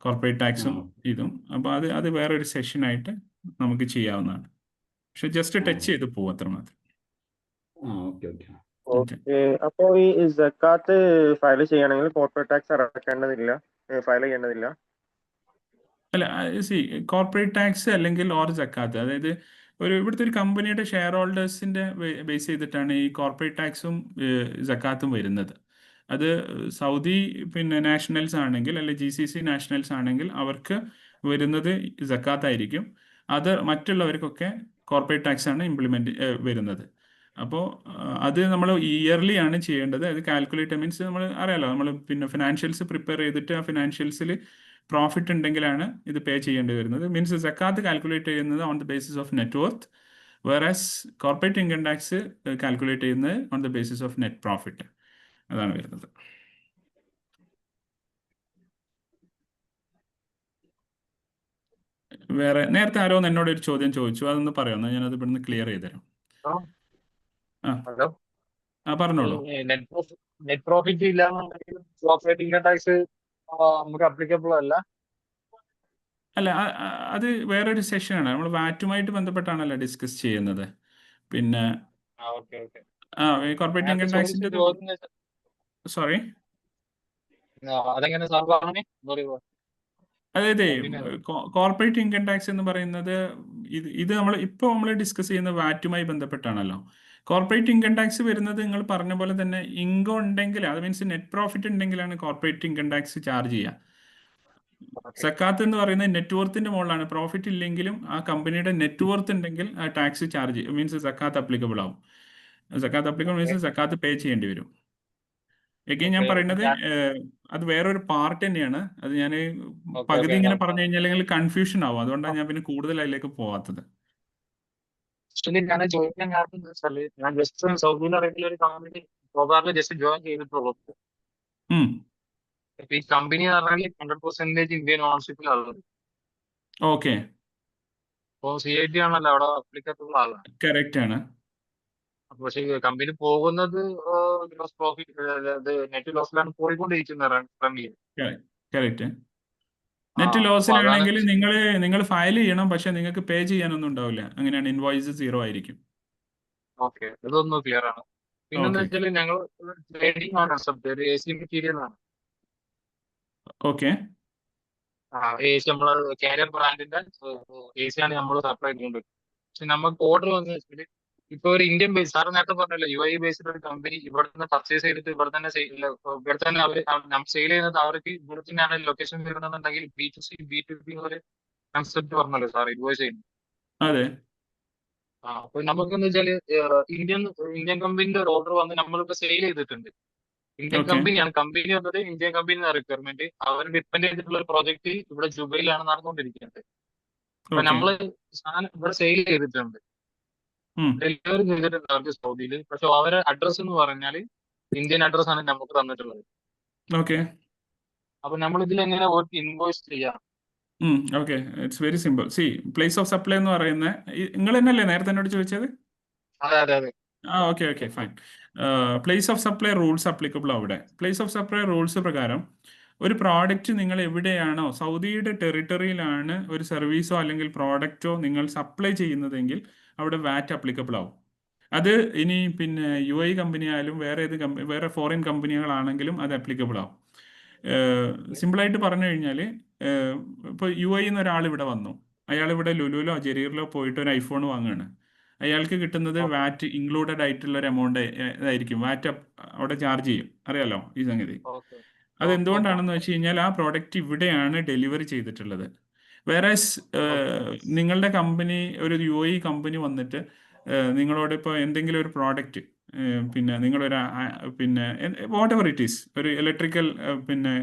B: കോർപ്പറേറ്റ് ടാക്സും ഇതും. അപ്പോൾ അത് വേറൊരു സെഷനായിട്ട് നമുക്ക് ചെയ്യാവുന്നതാണ്. പക്ഷെ ജസ്റ്റ് ടച്ച് ചെയ്ത് പോകും, അത്രമാത്രം.
E: ഓക്കെ.
F: അപ്പോൾ ഈ സക്കാത്ത് ഫയൽ ചെയ്യണമെങ്കിൽ കോർപ്പറേറ്റ് ടാക്സ് അടക്കേണ്ടതില്ല, ഫയൽ ചെയ്യേണ്ടതില്ല?
B: അല്ല, കോർപ്പറേറ്റ് ടാക്സ് അല്ലെങ്കിൽ ഓർ സക്കാത്ത്, അതായത് ഇവിടുത്തെ ഒരു കമ്പനിയുടെ ഷെയർ ഹോൾഡേഴ്സിന്റെ ബേസ് ചെയ്തിട്ടാണ് ഈ കോർപ്പറേറ്റ് ടാക്സും സക്കാത്തും വരുന്നത്. അത് സൗദി പിന്നെ നാഷണൽസ് ആണെങ്കിൽ, അല്ലെങ്കിൽ GCC നാഷണൽസ് ആണെങ്കിൽ അവർക്ക് വരുന്നത് സക്കാത്ത് ആയിരിക്കും. അത് മറ്റുള്ളവർക്കൊക്കെ കോർപ്പറേറ്റ് ടാക്സ് ആണ് വരുന്നത്. അപ്പോൾ അത് നമ്മൾ ഇയർലി ആണ് ചെയ്യേണ്ടത്. അത് കാൽക്കുലേറ്റ് മീൻസ് നമ്മൾ അറിയാലോ, നമ്മൾ പിന്നെ ഫിനാൻഷ്യൽസ് പ്രിപ്പയർ ചെയ്തിട്ട് ആ ഫിനാൻഷ്യൽസിൽ പ്രോഫിറ്റ് ഉണ്ടെങ്കിലാണ് ഇത് പേ ചെയ്യേണ്ടി വരുന്നത്. മീൻസ് സക്കാത്ത് കാൽക്കുലേറ്റ് ചെയ്യുന്നത് on the basis of net worth, whereas corporate income tax calculate ചെയ്യുന്നത് on the basis of net profit. അതാണ് വരുന്നത്. വേറെ നേരത്തെ ആരോ എന്നോട് ഒരു ചോദ്യം ചോദിച്ചു, അതൊന്ന് പറയാമോ? ഞാനത് ഇവിടുന്ന് ക്ലിയർ ചെയ്തുതരാം.
D: ഹലോ,
B: പറഞ്ഞോളൂ.
D: നെറ്റ് പ്രോഫിറ്റ് ഇല്ലാന്നുണ്ടെങ്കിൽ കോർപ്പറേറ്റ് ഇൻകം ടാക്സ് നമുക്ക് അപ്ലിക്കബിൾ അല്ല.
B: അല്ല, അത് വേറൊരു സെഷനാണ്. നമ്മൾ വാറ്റുമായിട്ട് ബന്ധപ്പെട്ടാണല്ലോ ഡിസ്കസ് ചെയ്യുന്നത്. പിന്നെ കോർപ്പറേറ്റ് ഇൻകം ടാക്സിന്റെ സോറി,
D: അതെങ്ങനെ സാർ പറഞ്ഞേ?
B: അതായത് കോർപ്പറേറ്റ് ഇൻകം ടാക്സ് എന്ന് പറയുന്നത് ഇത് നമ്മൾ ഡിസ്കസ് ചെയ്യുന്ന വാറ്റുമായി ബന്ധപ്പെട്ടാണല്ലോ. കോർപ്പറേറ്റ് ഇൻകം ടാക്സ് വരുന്നത് നിങ്ങൾ പറഞ്ഞ പോലെ തന്നെ ഇൻകം ഉണ്ടെങ്കിൽ, അത് മീൻസ് നെറ്റ് പ്രോഫിറ്റ് ഉണ്ടെങ്കിലാണ് കോർപ്പറേറ്റ് ഇൻകം ടാക്സ് ചാർജ് ചെയ്യുക. സക്കാത്ത് എന്ന് പറയുന്നത് നെറ്റ് വർത്തിന്റെ മുകളിലാണ്. പ്രോഫിറ്റ് ഇല്ലെങ്കിലും ആ കമ്പനിയുടെ നെറ്റ് വർത്ത് ഉണ്ടെങ്കിൽ ആ ടാക്സ് ചാർജ് മീൻസ് സക്കാത്ത് അപ്ലിക്കബിൾ ആവും. സക്കാത്ത് അപ്ലിക്കബിൾ മീൻസ് സക്കാത്ത് പേ ചെയ്യേണ്ടി വരും. എഗെയിൻ ഞാൻ പറയുന്നത് അത് വേറൊരു പാർട്ട് തന്നെയാണ്. അത് ഞാൻ പകുതി ഇങ്ങനെ പറഞ്ഞു കഴിഞ്ഞാൽ അല്ലെങ്കിൽ കൺഫ്യൂഷൻ ആവും. അതുകൊണ്ടാണ് ഞാൻ പിന്നെ കൂടുതൽ അതിലേക്ക് പോവാത്തത്.
D: ഞാൻ ചോദിക്കാൻ കാരണം എന്താ വെച്ചാൽ, ഞാൻ ജസ്റ്റ് സൗദി അറേബ്യയിലെ ഒരു കമ്പനി പ്രോഗ്രാമിൽ ജസ്റ്റ് ജോയിൻ ചെയ്തിട്ടുള്ളൂ. ഈ കമ്പനി പറഞ്ഞാൽ 100% ഇന്ത്യൻ ഓണർഷിപ്പിലുള്ളത്.
B: ഓക്കെ,
D: അപ്പോൾ CIT ആണല്ലോ അവിടെ അപ്ലിക്കബിൾ ആകുക.
B: കറക്റ്റ് ആണ്.
D: പക്ഷേ കമ്പനി പോകുന്നത് ഗ്രോസ് പ്രോഫിറ്റ് നെറ്റ് ലോസിലാണ് പോയിക്കൊണ്ടിരിക്കുന്നത്.
B: കറക്റ്റ്. നെറ്റ് ലോസിലാണെങ്കിൽ നിങ്ങൾ ഫയൽ ചെയ്യണം, പക്ഷെ നിങ്ങൾക്ക് പേ ചെയ്യാനൊന്നും ഉണ്ടാവില്ല. അങ്ങനെയാണ്, ഇൻവോയ്സ് 0 ആയിരിക്കും.
D: ഓക്കെ, ഇതൊന്നും ക്ലിയർ ആണ്. പിന്നെന്താ വെച്ചാൽ ഞങ്ങൾ ട്രേഡിംഗ് ആണ് സബ്ജക്ട്, AC മെറ്റീരിയൽ ആണ്.
B: ഓക്കെ,
D: എ സി നമ്മളെ കാരിയർ ബ്രാൻഡിന്റെ എ സി ആണ് നമ്മൾ സപ്ലൈ ചെയ്തുകൊണ്ട്. പക്ഷെ നമുക്ക് ഓർഡർ വന്നു വെച്ചാൽ ഇപ്പൊ ഒരു ഇന്ത്യൻ ബേസ്, സാറ് നേരത്തെ പറഞ്ഞല്ലോ UAE ബേസ്ഡ് ഒരു കമ്പനി ഇവിടെ നിന്ന് പർച്ചേസ് ചെയ്തിട്ട് ഇവിടെ തന്നെ അവർ സെയിൽ ചെയ്യുന്നത് അവർക്ക് ഇവിടെ തന്നെയാണ് ലൊക്കേഷൻ വരുന്നതെന്നുണ്ടെങ്കിൽ B2C B2B ഒരു കൺസെപ്റ്റ് പറഞ്ഞല്ലോ സാർ ഇൻവോയ്സ് ചെയ്യുന്നത്.
B: അതെ.
D: അപ്പൊ നമുക്കെന്ന് വെച്ചാല് ഇന്ത്യൻ കമ്പനിന്റെ ഒരു ഓർഡർ വന്ന് നമ്മളിപ്പോ സെയിൽ ചെയ്തിട്ടുണ്ട്. ഇന്ത്യൻ
B: ഓക്കെ
D: കമ്പനിയാണ്, കമ്പനി വന്നത് ഇന്ത്യൻ കമ്പനിയുടെ റിക്വയർമെന്റ്, അവർ ഡിപ്പെൻഡ് ചെയ്തിട്ടുള്ള ഒരു പ്രോജക്റ്റ് ഇവിടെ ജുബൈയിലാണ് നടന്നുകൊണ്ടിരിക്കുന്നത്. അപ്പൊ
B: ഓക്കെ
D: നമ്മള് സാധനം ഇവിടെ സെയിൽ ചെയ്തിട്ടുണ്ട്, ഡെലിവറി ചെയ്തിട്ടുണ്ട് അവർക്ക് സൗദിയിൽ. പക്ഷെ അവരെ അഡ്രസ് എന്ന് പറഞ്ഞാൽ ഇന്ത്യൻ അഡ്രസ് ആണ് നമുക്ക് തന്നിട്ടുള്ളത്.
B: ഓക്കെ
D: അപ്പൊ നമ്മൾ ഇതിൽ എങ്ങനെ ഇൻവോയ്സ് ചെയ്യാം?
B: Okay it's very simple. C place of supply എന്ന് പറയുന്നത് നിങ്ങൾ തന്നെയല്ലേ നേരത്തെ എന്നോട് ചോദിച്ചത്?
D: അതെ അതെ അതെ.
B: Okay fine. Place of supply rules applicable അവിടെ. പ്ലേസ് ഓഫ് സപ്ലൈ റൂൾസ് പ്രകാരം ഒരു പ്രോഡക്റ്റ് നിങ്ങൾ എവിടെയാണോ, സൗദിയുടെ ടെറിട്ടറിയിലാണ് ഒരു സർവീസോ അല്ലെങ്കിൽ പ്രോഡക്റ്റോ നിങ്ങൾ സപ്ലൈ ചെയ്യുന്നതെങ്കിൽ അവിടെ വാറ്റ് അപ്ലിക്കബിൾ ആവും. അത് ഇനി പിന്നെ UAE കമ്പനി ആയാലും വേറെ ഫോറിൻ കമ്പനികളാണെങ്കിലും അത് അപ്ലിക്കബിൾ ആവും. സിമ്പിളായിട്ട് പറഞ്ഞു കഴിഞ്ഞാൽ ഇപ്പോൾ UAE നിന്ന് ഒരാൾ ഇവിടെ വന്നു, അയാൾ ഇവിടെ ലുലുലോ ജെരീറിലോ പോയിട്ട് ഒരു ഐഫോൺ വാങ്ങുകയാണ്. അയാൾക്ക് കിട്ടുന്നത് വാറ്റ് ഇൻക്ലൂഡഡ് ആയിട്ടുള്ള ഒരു എമൗണ്ട് ആയിരിക്കും. വാറ്റ് അവിടെ ചാർജ് ചെയ്യും, അറിയാലോ ഈ സംഗതി. അതെന്തുകൊണ്ടാണെന്ന് വെച്ച് കഴിഞ്ഞാൽ ആ പ്രോഡക്റ്റ് ഇവിടെയാണ് ഡെലിവറി ചെയ്തിട്ടുള്ളത്. വേറെ നിങ്ങളുടെ കമ്പനി ഒരു UAE കമ്പനി വന്നിട്ട് നിങ്ങളോട് ഇപ്പോൾ എന്തെങ്കിലും ഒരു പ്രോഡക്റ്റ് പിന്നെ നിങ്ങളൊരു പിന്നെ വാട്ട് എവർ ഇറ്റ് ഈസ് ഒരു ഇലക്ട്രിക്കൽ പിന്നെ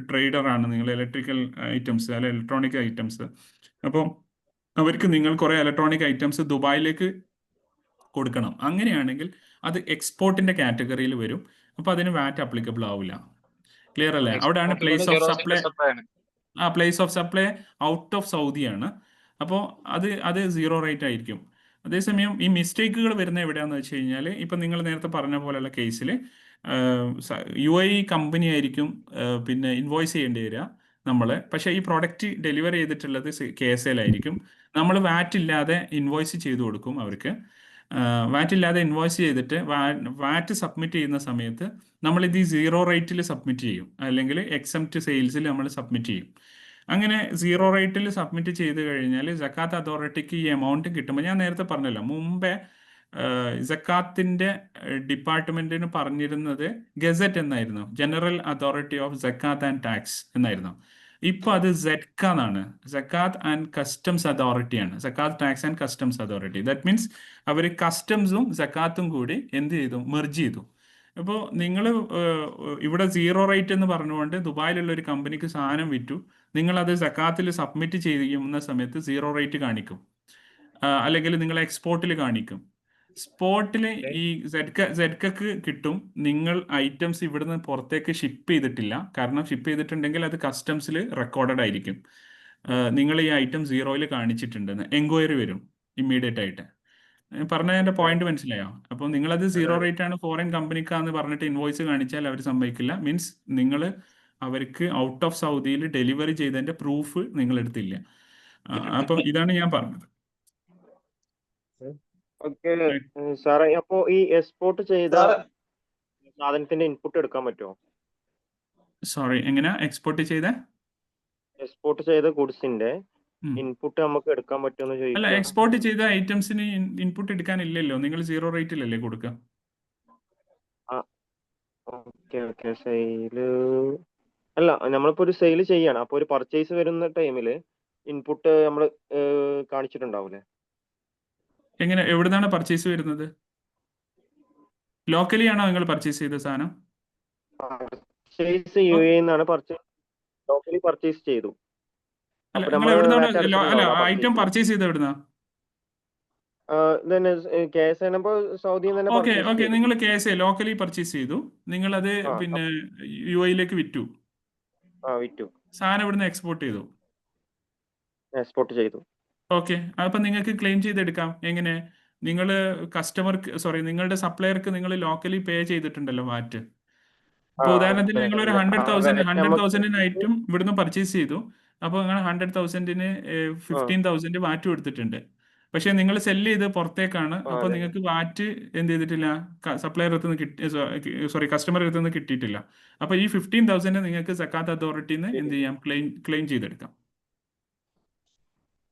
B: ട്രേഡറാണ് നിങ്ങൾ, ഇലക്ട്രിക്കൽ ഐറ്റംസ് അല്ലെ ഇലക്ട്രോണിക് ഐറ്റംസ്. അപ്പോൾ അവർക്ക് നിങ്ങൾ കുറേ ഇലക്ട്രോണിക് ഐറ്റംസ് ദുബായിലേക്ക് കൊടുക്കണം. അങ്ങനെയാണെങ്കിൽ അത് എക്സ്പോർട്ടിന്റെ കാറ്റഗറിയിൽ വരും. അപ്പോൾ അതിന് വാറ്റ് അപ്ലിക്കബിൾ ആവില്ല. ക്ലിയർ അല്ലേ? അവിടെയാണ് place of supply. Place of supply out of സൗദിയാണ്. അപ്പോൾ അത് 0 റേറ്റ് ആയിരിക്കും. അതേസമയം ഈ മിസ്റ്റേക്കുകൾ വരുന്നത് എവിടെയാണെന്ന് വെച്ച് കഴിഞ്ഞാൽ ഇപ്പം നിങ്ങൾ നേരത്തെ പറഞ്ഞ പോലെയുള്ള കേസിൽ UAE കമ്പനി ആയിരിക്കും പിന്നെ ഇൻവോയ്സ് ചെയ്യേണ്ടി വരിക നമ്മൾ. പക്ഷേ ഈ പ്രോഡക്റ്റ് ഡെലിവർ ചെയ്തിട്ടുള്ളത് KSL ആയിരിക്കും. നമ്മൾ വാറ്റ് ഇല്ലാതെ ഇൻവോയ്സ് ചെയ്ത് കൊടുക്കും അവർക്ക്. വാറ്റ് ഇല്ലാതെ ഇൻവോയ്സ് ചെയ്തിട്ട് വാറ്റ് സബ്മിറ്റ് ചെയ്യുന്ന സമയത്ത് നമ്മളിത് 0 റേറ്റിൽ സബ്മിറ്റ് ചെയ്യും, അല്ലെങ്കിൽ എക്സംപ്റ്റ് സെയിൽസിൽ നമ്മൾ സബ്മിറ്റ് ചെയ്യും. അങ്ങനെ 0 റേറ്റിൽ സബ്മിറ്റ് ചെയ്ത് കഴിഞ്ഞാൽ സക്കാത്ത് അതോറിറ്റിക്ക് ഈ എമൗണ്ട് കിട്ടുമ്പോൾ, ഞാൻ നേരത്തെ പറഞ്ഞല്ലോ മുമ്പേ സക്കാത്തിൻ്റെ ഡിപ്പാർട്ട്മെൻറ്റിന് പറഞ്ഞിരുന്നത് ഗസറ്റ് എന്നായിരുന്നു, general authority of Zakat and tax എന്നായിരുന്നു. ഇപ്പോൾ അത് ZCA എന്നാണ്, സക്കാത്ത് ആൻഡ് കസ്റ്റംസ് അതോറിറ്റിയാണ്, Zakat tax and customs authority. That means അവർ കസ്റ്റംസും സക്കാത്തും കൂടി എന്ത് ചെയ്തു, മെർജ് ചെയ്തു. അപ്പോൾ നിങ്ങൾ ഇവിടെ 0 റേറ്റ് എന്ന് പറഞ്ഞുകൊണ്ട് ദുബായിലുള്ള ഒരു കമ്പനിക്ക് സാധനം വിറ്റു, നിങ്ങളത് സക്കാത്തിൽ സബ്മിറ്റ് ചെയ്യുന്ന സമയത്ത് 0 റേറ്റ് കാണിക്കും, അല്ലെങ്കിൽ നിങ്ങൾ എക്സ്പോർട്ടിൽ കാണിക്കും. സ്പോട്ടിൽ ഈ ZCAക്ക് കിട്ടും നിങ്ങൾ ഐറ്റംസ് ഇവിടുന്ന് പുറത്തേക്ക് ഷിപ്പ് ചെയ്തിട്ടില്ല. കാരണം ഷിപ്പ് ചെയ്തിട്ടുണ്ടെങ്കിൽ അത് കസ്റ്റംസിൽ റെക്കോർഡഡ് ആയിരിക്കും, നിങ്ങൾ ഈ ഐറ്റം 0യിൽ കാണിച്ചിട്ടുണ്ടെന്ന് എൻക്വയറി വരും ഇമ്മീഡിയറ്റ് ആയിട്ട്. പറഞ്ഞ എൻ്റെ പോയിന്റ് മനസ്സിലായോ? അപ്പോൾ നിങ്ങളത് 0 റേറ്റ് ആണ് ഫോറിൻ കമ്പനിക്കാന്ന് പറഞ്ഞിട്ട് ഇൻവോയ്സ് കാണിച്ചാൽ അവർ സമ്മതിക്കില്ല. മീൻസ് നിങ്ങൾ അവർക്ക് ഔട്ട് ഓഫ് സൗദിയിൽ ഡെലിവറി ചെയ്തതിന്റെ പ്രൂഫ് നിങ്ങൾ എടുത്തില്ല. അപ്പം ഇതാണ് ഞാൻ പറഞ്ഞത്.
F: ഓക്കെ സാറേ, അപ്പോ ഈ എക്സ്പോർട്ട് ചെയ്ത സാധനത്തിന്റെ ഇൻപുട്ട് എടുക്കാൻ പറ്റുമോ?
B: സോറി, എങ്ങനെയാ എക്സ്പോർട്ട് ചെയ്ത
F: ഗുഡ്സിന്റെ ഇൻപുട്ട് നമുക്ക് എടുക്കാൻ പറ്റുമെന്ന്
B: അല്ല,
F: ചോദിക്കാം.
B: എക്സ്പോർട്ട് ചെയ്ത ഐറ്റംസിന് ഇൻപുട്ട് എടുക്കാനില്ലല്ലോ, നിങ്ങൾ 0 റേറ്റിലല്ലേ കൊടുക്കുക.
F: ഓക്കെ സെയില് അല്ല, നമ്മളിപ്പോ ഒരു സെയിൽ ചെയ്യാണ്, അപ്പൊ ഒരു പർച്ചേസ് വരുന്ന ടൈമില് ഇൻപുട്ട് നമ്മൾ കാണിച്ചിട്ടുണ്ടാവൂലേ?
B: എങ്ങനെ, എവിടുന്നാണ് പർച്ചേസ് വരുന്നത്? ലോക്കലി ആണോ നിങ്ങൾ പർച്ചേസ് ചെയ്ത സാധനം?
F: പർച്ചേസ് UAE എന്നാണ് ലോക്കലി പർച്ചേസ് ചെയ്തു.
B: അല്ല, നിങ്ങൾ എവിടുന്നാണ് ഐറ്റം പർച്ചേസ് ചെയ്ത് എവിടുന്നാ?
F: സൗദിയിൽ തന്നെ
B: ഓക്കെ നിങ്ങൾ KSA ലോക്കലി പർച്ചേസ് ചെയ്തു, നിങ്ങൾ അത് പിന്നെ UAE-ലേക്ക് വിറ്റു. സാധനം ഇവിടുന്ന് എക്സ്പോർട്ട് ചെയ്തു. ഓക്കെ, അപ്പം നിങ്ങൾക്ക് ക്ലെയിം ചെയ്തെടുക്കാം. എങ്ങനെ? നിങ്ങൾ നിങ്ങളുടെ സപ്ലയർക്ക് നിങ്ങൾ ലോക്കലി പേ ചെയ്തിട്ടുണ്ടല്ലോ വാറ്റ്. ഇപ്പോൾ ഉദാഹരണത്തിന് നിങ്ങൾ ഒരു 100,000 ഐറ്റം ഇവിടുന്ന് പർച്ചേസ് ചെയ്തു. അപ്പോൾ നിങ്ങൾ 100,000-ന് 15,000 വാറ്റ് കൊടുത്തിട്ടുണ്ട്. പക്ഷേ നിങ്ങൾ സെല്ല് ചെയ്ത് പുറത്തേക്കാണ്. അപ്പോൾ നിങ്ങൾക്ക് വാറ്റ് എന്ത് ചെയ്തിട്ടില്ല, സപ്ലയർ കസ്റ്റമർ അടുത്ത് നിന്ന് കിട്ടിയിട്ടില്ല. അപ്പോൾ ഈ 15,000 നിങ്ങൾക്ക് സക്കാത്ത് അതോറിറ്റിന്ന് എന്ത് ചെയ്യാം, ക്ലെയിം ചെയ്തെടുക്കാം.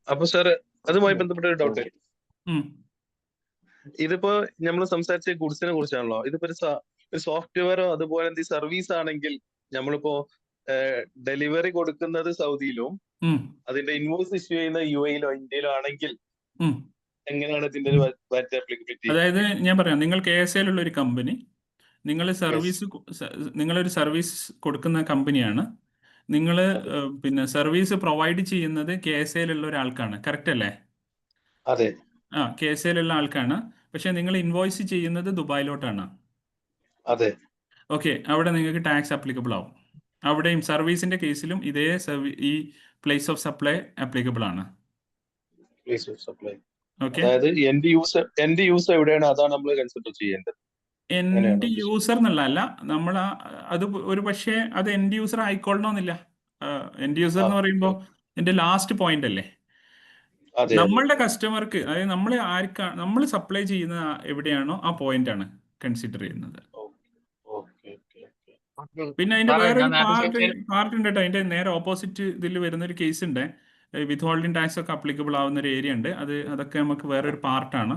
G: അപ്പൊ സാർ അതുമായി ബന്ധപ്പെട്ട ഒരു ഡൗട്ട്.
B: ഉം.
G: ഇതിപ്പോ നമ്മൾ സംസാരിച്ച ഗുഡ്സിനെ കുറിച്ചാണല്ലോ. ഇതിപ്പോ ഒരു സോഫ്റ്റ്വെയറോ അതുപോലെ എന്തെങ്കിലും സർവീസ് ആണെങ്കിൽ നമ്മളിപ്പോ ഡെലിവറി കൊടുക്കുന്നത് സൗദിയിലും
B: ഉം.
G: അതിന്റെ ഇൻവോയ്സ് ഇഷ്യൂ ചെയ്യുന്ന UAE-ലോ ഇന്ത്യയിലോ ആണെങ്കിൽ
B: ഉം.
G: എങ്ങനെയാണ് ഇതിന്റെ ഒരു വാറ്റ് ആപ്ലിക്കബിലിറ്റി?
B: അതായത് ഞാൻ പറയാം, നിങ്ങൾ KSA ലുള്ള ഒരു കമ്പനി, നിങ്ങൾ
G: യെസ്.
B: നിങ്ങളൊരു സർവീസ് കൊടുക്കുന്ന കമ്പനിയാണ്. നിങ്ങൾ
G: അതെ
B: പിന്നെ സർവീസ് പ്രൊവൈഡ് ചെയ്യുന്നത് KSA ലുള്ള ഒരാൾക്കാണ്, കറക്റ്റ് അല്ലേ?
G: അതെ
B: KSA ലുള്ള ആൾക്കാണ്. പക്ഷെ നിങ്ങൾ ഇൻവോയ്സ് ചെയ്യുന്നത് ദുബായിലോട്ടാണ്.
G: അതെ
B: ഓക്കെ, അവിടെ നിങ്ങൾക്ക് ടാക്സ് ആപ്ലിക്കബിൾ ആവും. അവിടെയും സർവീസിന്റെ കേസിലും ഇതേ ഈ പ്ലേസ് ഓഫ് സപ്ലൈ ആപ്ലിക്കബിൾ ആണ്.
G: Place of supply.
B: ഓക്കെ,
G: അതായത് എൻഡ് യൂസർ എവിടെയാണ് അതാണ് നമ്മൾ കൺസിഡർ ചെയ്യേണ്ടത്.
B: എൻഡ് യൂസർ എന്നുള്ളതല്ല, നമ്മൾ അത് ഒരു പക്ഷേ അത് എൻഡ് യൂസർ ആയിക്കൊള്ളണമെന്നില്ല. എൻഡ് യൂസർ എന്ന് പറയുമ്പോൾ എൻ്റെ ലാസ്റ്റ് പോയിന്റ് അല്ലേ,
G: അതെ
B: നമ്മളുടെ കസ്റ്റമർക്ക്, അതായത് നമ്മൾ സപ്ലൈ ചെയ്യുന്ന എവിടെയാണോ ആ പോയിന്റ് ആണ് കൺസിഡർ ചെയ്യുന്നത്.
G: Okay okay okay.
B: പിന്നെ അതിന്റെ
D: സാറേ,
B: വേറൊരു
D: ഞാൻ നേരത്തെ
B: പാർട്ട് ഉണ്ട് കേട്ടോ. അതിന്റെ നേരെ ഓപ്പോസിറ്റ് ഇതിൽ വരുന്ന ഒരു കേസ് ഉണ്ട്. വിത്ത് ഹോൾഡിംഗ് ടാക്സ് ഒക്കെ അപ്ലിക്കബിൾ ആവുന്ന ഒരു ഏരിയ ഉണ്ട്. അതൊക്കെ നമുക്ക് വേറൊരു പാർട്ടാണ്.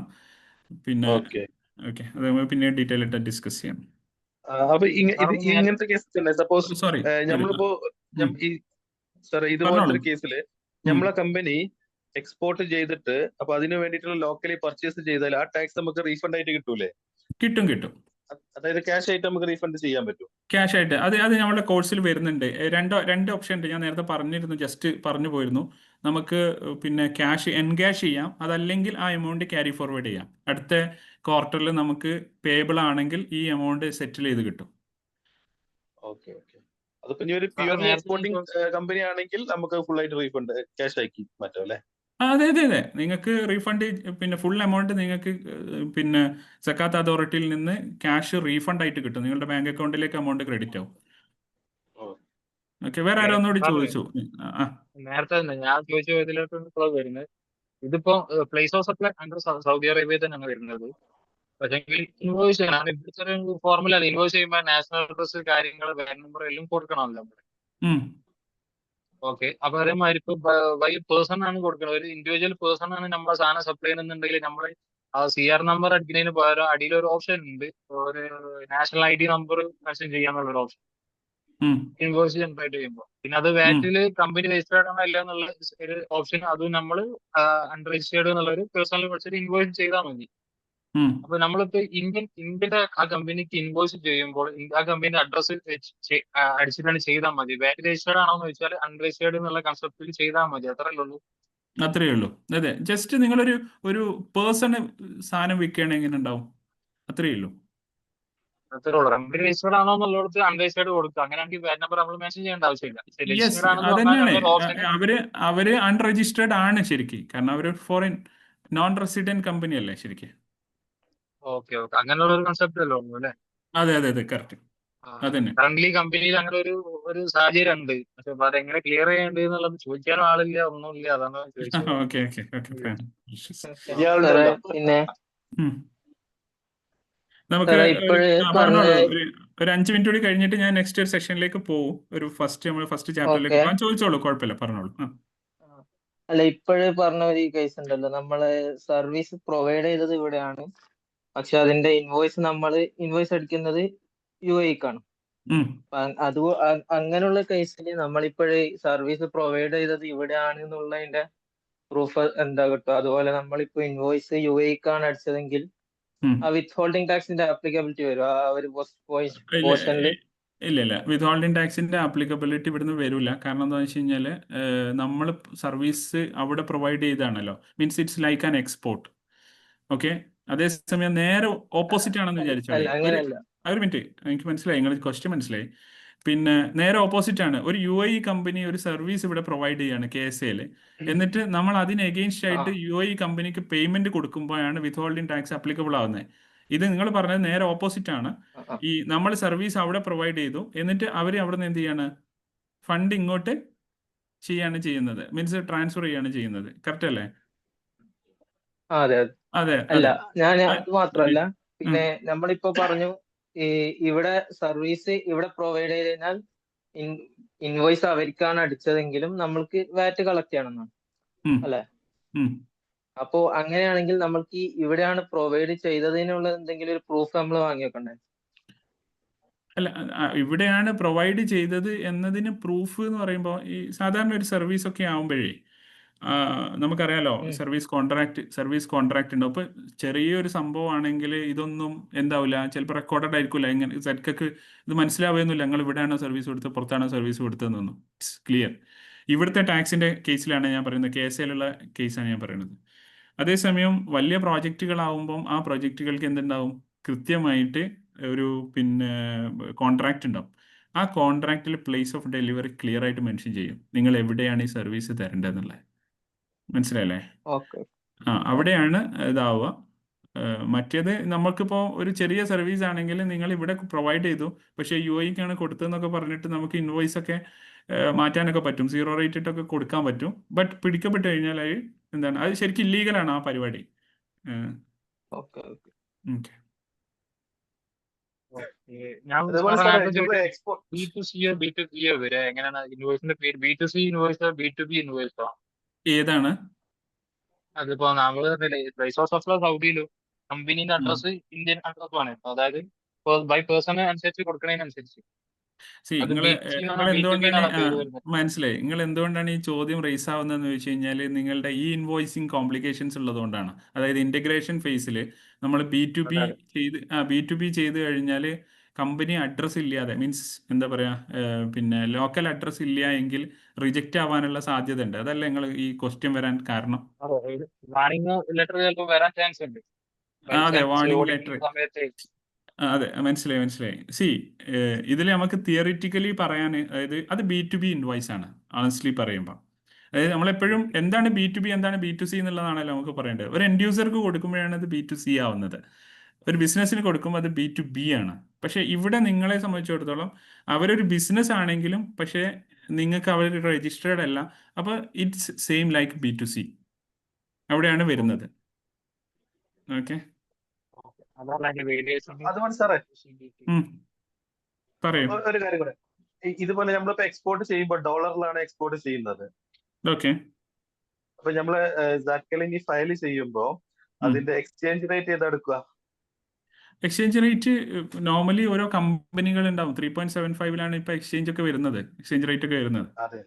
B: പിന്നെ
G: ഓക്കെ
B: ഓക്കെ, അത് നമുക്ക് പിന്നെ ഡീറ്റെയിൽ ആയിട്ട് ഡിസ്കസ് ചെയ്യാം.
G: അപ്പൊ ഇങ്ങനത്തെ കേസ് തന്നെ സപ്പോസ്
B: സോറി,
G: നമ്മളിപ്പോ ഇതുപോലത്തെ ഒരു കേസില് നമ്മളെ കമ്പനി എക്സ്പോർട്ട് ചെയ്തിട്ട് അപ്പൊ അതിന് വേണ്ടിയിട്ടുള്ള ലോക്കലി പർച്ചേസ് ചെയ്താൽ ആ ടാക്സ് നമുക്ക് റീഫണ്ട് ആയിട്ട് കിട്ടൂലേ?
B: കിട്ടും.
G: അതായത് ക്യാഷ് ആയിട്ട് നമുക്ക് റീഫണ്ട് ചെയ്യാൻ പറ്റും?
B: ക്യാഷ് ആയിട്ട് അത് നമ്മുടെ കോഴ്സിൽ വരുന്നുണ്ട്. രണ്ട് ഓപ്ഷൻ ഉണ്ട്. ഞാൻ നേരത്തെ പറഞ്ഞിരുന്നു, ജസ്റ്റ് പറഞ്ഞു പോയിരുന്നു. നമുക്ക് പിന്നെ ക്യാഷ് എൻക്യാഷ് ചെയ്യാം, അതല്ലെങ്കിൽ ആ എമൗണ്ട് ക്യാരി ഫോർവേഡ് ചെയ്യാം. അടുത്ത ക്വാർട്ടറിൽ നമുക്ക് പേബിൾ ആണെങ്കിൽ ഈ എമൗണ്ട് സെറ്റിൽ ചെയ്ത് കിട്ടും.
G: Okay okay. അതിപ്പോ ഇനി ഒരു പ്യൂർലി എക്സ്പോർട്ടിംഗ് കമ്പനി ആണെങ്കിൽ നമുക്ക് ഫുൾ ആയിട്ട് റീഫണ്ട് ക്യാഷ് ആക്കി മാറ്റാം അല്ലേ?
B: അതെ, നിങ്ങൾക്ക് റീഫണ്ട്, പിന്നെ ഫുൾ എമൗണ്ട് നിങ്ങൾക്ക് പിന്നെ സക്കാത്ത് അതോറിറ്റിയിൽ നിന്ന് ക്യാഷ് റീഫണ്ട് ആയിട്ട് കിട്ടും. നിങ്ങളുടെ ബാങ്ക് അക്കൗണ്ടിലേക്ക് എമൗണ്ട് ക്രെഡിറ്റ് ആവും. ഓക്കെ, വേറെ ആരോ ഒന്നുകൂടി ചോദിച്ചു.
D: നേരത്തെ തന്നെ ഞാൻ ചോദിച്ച ഇതിലോട്ട് വരുന്നത്, ഇതിപ്പോ place of supply under Saudi Arabia തന്നെയാണ് വരുന്നത്. പക്ഷേ ഇൻവോയ്സ് ചെയ്യണം. ഇവിടുത്തെ ഒരു ഫോർമുല അല്ല. ഇൻവോയ്സ് ചെയ്യുമ്പോൾ നാഷണൽ അഡ്രസ്, കാര്യങ്ങൾ, ബാങ്ക് നമ്പർ എല്ലാം കൊടുക്കണമല്ലോ നമ്മൾ. ഓക്കെ, അപ്പൊ അതേമാതിരി ഇപ്പൊ ബൈ പേഴ്സൺ ആണ് കൊടുക്കുന്നത്. ഒരു ഇൻഡിവിജ്വൽ പേഴ്സൺ ആണ് നമ്മളെ സാധനം സപ്ലൈ ചെയ്യുന്നുണ്ടെങ്കിൽ നമ്മൾ ആ CR നമ്പർ അടിക്കുന്നതിന് പകരം അടിയിൽ ഒരു ഓപ്ഷൻ ഉണ്ട്, ഒരു നാഷണൽ ID നമ്പർ മെൻഷൻ ചെയ്യാന്നുള്ള ഒരു ഓപ്ഷൻ ഇൻവോയ്സ് ജനറേറ്റ് ചെയ്യുമ്പോൾ. പിന്നെ അത് വാറ്റില് കമ്പനി രജിസ്റ്റേർഡ് ആണോ അല്ല എന്നുള്ള ഒരു ഓപ്ഷൻ, അത് നമ്മൾ അൺരജിസ്റ്റേർഡ് എന്നുള്ള ഒരു പേഴ്സണൽ വിളിച്ചിട്ട് ഇൻവോയ്സ് ചെയ്താൽ മതി. അപ്പൊ നമ്മളിപ്പോ ഇന്ത്യയുടെ ആ കമ്പനിക്ക് ഇൻവോയ്സ് ചെയ്യുമ്പോൾ ആ കമ്പനിയുടെ അഡ്രസ് അടിച്ചിട്ടാണ് ചെയ്താൽ മതി. വാറ്റ് രജിസ്റ്റേർഡ് ആണോ എന്ന് ചോദിച്ചാൽ അൺരജിസ്റ്റേർഡ് എന്നുള്ള കൺസെപ്റ്റിൽ ചെയ്താൽ മതി. അത്രയല്ലേ ഉള്ളൂ.
B: അത്രയേ ഉള്ളൂ. അതെ, ജസ്റ്റ് നിങ്ങളൊരു പേഴ്സണ് സാധനം വിൽക്കുകയാണെങ്കിൽ എങ്ങനെ ഉണ്ടാവും, അത്രയേ ഉള്ളൂ.
D: അത്രേ ഉള്ളൂ. കമ്പനി രജിസ്റ്റേർഡ് ആണോ എന്നുള്ളത് അൺരജിസ്റ്റേർഡ് കൊടുക്കുക. അങ്ങനെയാണെങ്കിൽ വാറ്റ് നമ്പർ നമ്മൾ മെൻഷൻ ചെയ്യേണ്ട ആവശ്യമില്ല.
B: യെസ്,
D: രജിസ്റ്റേർഡ് ആണെന്ന്
B: അതന്നെയാണ്.
D: പറഞ്ഞാൽ ഓപ്ഷൻ
B: അവര് അൺരജിസ്റ്റേർഡ് ആണ് ശരിക്കും, കാരണം അവർ ഫോറിൻ നോൺ റെസിഡന്റ് കമ്പനി അല്ലേ ശരിക്കും.
D: ഓക്കെ അങ്ങനെയുള്ള ഒരു കൺസെപ്റ്റ് അല്ലേ ഉള്ളൂ അല്ലേ?
B: അതെ, കറക്റ്റ്. അതന്നെ.
D: കറന്റ് കമ്പനിയിൽ അങ്ങനെ ഒരു സാഹചര്യം ഉണ്ട്. പക്ഷെ അതെങ്ങനെ ക്ലിയർ ചെയ്യേണ്ടത് എന്നുള്ളത് ചോദിക്കാനും ആളില്ല, ഒന്നുമില്ല. അതാണ് ചോദിച്ചത്.
B: ഓക്കെ.
H: പിന്നെ
B: നമുക്ക് പറഞ്ഞോളൂ. ഒരു 5 മിനിറ്റ് കൂടി കഴിഞ്ഞിട്ട് ഞാൻ നെക്സ്റ്റ് ഒരു സെഷനിലേക്ക് പോകും. ഫസ്റ്റ് ചാപ്റ്ററിലേക്ക് പോകാൻ. ചോദിച്ചോളൂ, കുഴപ്പമില്ല, പറഞ്ഞോളൂ.
H: അല്ല, ഇപ്പോഴേ പറഞ്ഞ ഒരു കേസ് ഉണ്ടല്ലോ, നമ്മള് സർവീസ് പ്രൊവൈഡ് ചെയ്തത് ഇവിടെയാണ്, പക്ഷെ അതിന്റെ ഇൻവോയ്സ് അടിക്കുന്നത് UAE-ക്കാണ്. അത് അങ്ങനെയുള്ള കേസിൽ നമ്മളിപ്പോഴേ സർവീസ് പ്രൊവൈഡ് ചെയ്തത് ഇവിടെയാണ് എന്നുള്ളതിന്റെ പ്രൂഫ് എന്താ കിട്ടുക? അതുപോലെ നമ്മളിപ്പോ ഇൻവോയ്സ് UAE-ക്കാണ് അടിച്ചതെങ്കിൽ ആ വിത്ത് ഹോൾഡിംഗ് ടാക്സിന്റെ ആപ്ലിക്കബിലിറ്റി വരും ആ ഒരു പോർഷനിൽ?
B: ഇല്ല, വിത്ത് ഹോൾഡിംഗ് ടാക്സിന്റെ ആപ്ലിക്കബിലിറ്റി ഇവിടുന്ന് വരില്ല. കാരണം എന്താണെന്ന് വെച്ച് കഴിഞ്ഞാൽ നമ്മൾ സർവീസ് അവിടെ പ്രൊവൈഡ് ചെയ്താണല്ലോ, means it's like an export. Okay, അതേസമയം നേരെ ഓപ്പോസിറ്റ് ആണെന്ന് വിചാരിച്ചോളൂ. ഒരു മിനിറ്റ്, എനിക്ക് മനസ്സിലായി, നിങ്ങൾ ക്വസ്റ്റ്യൻ മനസ്സിലായി. പിന്നെ നേരെ ഓപ്പോസിറ്റ് ആണ്. ഒരു UAE കമ്പനി ഒരു സർവീസ് ഇവിടെ പ്രൊവൈഡ് ചെയ്യാണ് KSA-ല്, എന്നിട്ട് നമ്മൾ അതിന് എഗെയിൻസ്റ്റ് ആയിട്ട് UAE കമ്പനിക്ക് പേയ്മെന്റ് കൊടുക്കുമ്പോഴാണ് വിത്ത് ഹോൾഡിംഗ് ടാക്സ് ആപ്ലിക്കബിൾ ആവുന്നത്. ഇത് നിങ്ങൾ പറഞ്ഞത് നേരെ ഓപ്പോസിറ്റ് ആണ്. ഈ നമ്മൾ സർവീസ് അവിടെ പ്രൊവൈഡ് ചെയ്തു, എന്നിട്ട് അവർ അവിടെ നിന്ന് എന്ത് ചെയ്യാണ്, ഫണ്ട് ഇങ്ങോട്ട് ചെയ്യാണ് ചെയ്യുന്നത്, മീൻസ് ട്രാൻസ്ഫർ ചെയ്യാണ് ചെയ്യുന്നത്. കറക്റ്റ് അല്ലേ?
H: അതെ. അല്ല, ഞാൻ അത് മാത്രമല്ല, പിന്നെ നമ്മളിപ്പോ പറഞ്ഞു ഇവിടെ സർവീസ് ഇവിടെ പ്രൊവൈഡ് ചെയ്ത് കഴിഞ്ഞാൽ ഇൻവോയ്സ് അവർക്കാണ് അടിച്ചതെങ്കിലും നമ്മൾക്ക് വാറ്റ് കളക്ട് ചെയ്യണമെന്നാണ് അല്ലെ?
B: ഉം.
H: അപ്പോ അങ്ങനെയാണെങ്കിൽ നമ്മൾക്ക് ഇവിടെയാണ് പ്രൊവൈഡ് ചെയ്തതിനുള്ള എന്തെങ്കിലും ഒരു പ്രൂഫ് നമ്മൾ വാങ്ങി വെക്കണ്ടേ?
B: അല്ല, ഇവിടെയാണ് പ്രൊവൈഡ് ചെയ്തത് എന്നതിന് പ്രൂഫ് എന്ന് പറയുമ്പോൾ ഈ സാധാരണ ഒരു സർവീസ് ഒക്കെ ആവുമ്പോഴേ നമുക്കറിയാലോ, സർവീസ് കോൺട്രാക്ട് ഉണ്ടാവും. ഇപ്പോൾ ചെറിയൊരു സംഭവമാണെങ്കിൽ ഇതൊന്നും എന്താവില്ല, ചിലപ്പോൾ റെക്കോർഡഡ് ആയിരിക്കില്ല. ഇങ്ങനെ സെറ്റ്ക്ക് ഇത് മനസ്സിലാവുകയൊന്നുമില്ല, ഞങ്ങൾ ഇവിടെയാണോ സർവീസ് കൊടുത്തത് പുറത്താണോ സർവീസ് കൊടുത്തതെന്നൊന്നും. It's clear. ഇവിടുത്തെ ടാക്സിൻ്റെ കേസിലാണ് ഞാൻ പറയുന്നത്, KSAയിലുള്ള കേസാണ് ഞാൻ പറയുന്നത്. അതേസമയം വലിയ പ്രോജക്റ്റുകളാവുമ്പം ആ പ്രോജക്റ്റുകൾക്ക് എന്തുണ്ടാവും, കൃത്യമായിട്ട് ഒരു പിന്നെ കോൺട്രാക്റ്റ് ഉണ്ടാവും. ആ കോൺട്രാക്റ്റിൽ പ്ലേസ് ഓഫ് ഡെലിവറി ക്ലിയർ ആയിട്ട് മെൻഷൻ ചെയ്യും, നിങ്ങൾ എവിടെയാണ് ഈ സർവീസ് തരേണ്ടതെന്നുള്ളത്. മനസ്സിലായല്ലേ?
H: ഓക്കെ.
B: അവിടെയാണ് ഇതാവുക. മറ്റേത് നമുക്കിപ്പോൾ ഒരു ചെറിയ സർവീസ് ആണെങ്കിൽ നിങ്ങൾ ഇവിടെ പ്രൊവൈഡ് ചെയ്തു, പക്ഷേ UAEക്കാണ് കൊടുത്തതെന്നൊക്കെ പറഞ്ഞിട്ട് നമുക്ക് ഇൻവോയ്സ് ഒക്കെ മാറ്റാനൊക്കെ പറ്റും, 0 റേറ്റ് ഇട്ടൊക്കെ കൊടുക്കാൻ പറ്റും. ബട്ട് പിടിക്കപ്പെട്ട് കഴിഞ്ഞാൽ അത് എന്താണ്, അത് ശരിക്കും ഇല്ലീഗലാണ് ആ പരിപാടി.
H: ഓക്കെ.
B: ഓക്കെ.
D: ഞാൻ
C: അതേപോലെ
D: സാറേ
C: സാറേ
D: നേരത്തെ
C: നമ്മള്
D: ചോദിച്ചത്
C: എക്സ്പോർട്ട്
D: B2C B2B വരെ എങ്ങനെയാണ് ഇൻവോയ്സിന്റെ പേര്? B2C ഇൻവോയ്സോ B2B ഇൻവോയ്സോ?
B: ഏതാണ്?
D: അതിപ്പോ നമ്മൾ റിസോഴ്സ് ഓഫ് സൗദിയിലും കമ്പനീന്റെ അഡ്രസ് ഇന്ത്യൻ അഡ്രസ്സുമാണ്. അതായത് ബൈ പേഴ്സൺ അനുസരിച്ച് കൊടുക്കുന്നതിനനുസരിച്ച് അത്
B: നിങ്ങൾ
D: B2C ആണോ B2B
B: എന്തുകൊണ്ടാണ്
D: ആണോ പേര് വരുന്നത്?
B: മനസ്സിലായി, നിങ്ങൾ എന്തുകൊണ്ടാണ് ഈ ചോദ്യം റേസ് ആവുന്നതെന്ന് ചോദിച്ചു കഴിഞ്ഞാൽ നിങ്ങളുടെ ഈ ഇൻവോയ്സിങ് കോംപ്ലിക്കേഷൻസ് ഉള്ളതുകൊണ്ടാണ്. അതായത് ഇൻ്റഗ്രേഷൻ ഫേസിൽ നമ്മൾ B2B
D: അതെ, അതെ.
B: B2B ചെയ്ത് കഴിഞ്ഞാൽ കമ്പനി അഡ്രസ്സ് ഇല്ലാതെ, മീൻസ് എന്താ പറയുക, പിന്നെ ലോക്കൽ അഡ്രസ്സ് ഇല്ല എങ്കിൽ റിജക്റ്റ് ആവാനുള്ള സാധ്യത ഉണ്ട്. അതല്ല നിങ്ങൾ ഈ ക്വസ്റ്റ്യൻ വരാൻ കാരണം?
D: വാണിംഗ് ലെറ്റർ ചിലപ്പോൾ വരാൻ ചാൻസ് ഉണ്ട്. ബൈ
B: അതെ,
D: ചാൻസ്
B: വാർണിംഗ് ലെറ്റർ.
D: ഓഡിറ്റിംഗ് സമയത്ത്
B: അതെ, മനസ്സിലായി. ഇതിൽ നമുക്ക് തിയറിറ്റിക്കലി പറയാൻ, അതായത് അത് B2B ഇൻവോയ്സ് ആണ് ഓണസ്റ്റ്ലി പറയുമ്പോൾ. അതായത് നമ്മളെപ്പോഴും എന്താണ് B2B എന്താണ് B2C എന്നുള്ളതാണല്ലോ നമുക്ക് പറയേണ്ടത്. ഒരു എൻഡ് യൂസർക്ക് കൊടുക്കുമ്പോഴാണ് അത് B2C ആവുന്നത്, ഒരു ബിസിനസ്സിന് കൊടുക്കുമ്പോൾ അത് B2B ആണ്. പക്ഷേ ഇവിടെ നിങ്ങളെ സംബന്ധിച്ചിടത്തോളം അവരൊരു ബിസിനസ് ആണെങ്കിലും പക്ഷേ നിങ്ങൾക്ക് അവർ രജിസ്റ്റേർഡ് അല്ല. അപ്പോൾ ഇറ്റ്സ് സെയിം ലൈക്ക് B2C അവിടെയാണ് വരുന്നത്. ഓക്കെ,
D: അതാണ് അതിന്റെ വേരിയേഷൻ.
C: അതുപോലെ സാറേ
B: പറയൂ.
C: ഒരു കാര്യം കൂടെ, ഇതുപോലെ നമ്മളിപ്പോ എക്സ്പോർട്ട് ചെയ്യുമ്പോൾ ഡോളറിലാണ് എക്സ്പോർട്ട് ചെയ്യുന്നത്.
B: ഓക്കെ.
C: അപ്പൊ നമ്മള് സാക്കലിനി ഫയൽ ചെയ്യുമ്പോ അതിന്റെ എക്സ്ചേഞ്ച് റേറ്റ് ഏതെടുക്കുക?
B: എക്സ്ചേഞ്ച് റേറ്റ് നോർമലി ഓരോ കമ്പനികൾ ഉണ്ടാവും. 3.75 ഇപ്പൊ എക്സ്ചേഞ്ച് ഒക്കെ വരുന്നത്, എക്സ്ചേഞ്ച് റേറ്റ് ഒക്കെ വരുന്നത്.
C: അതെ,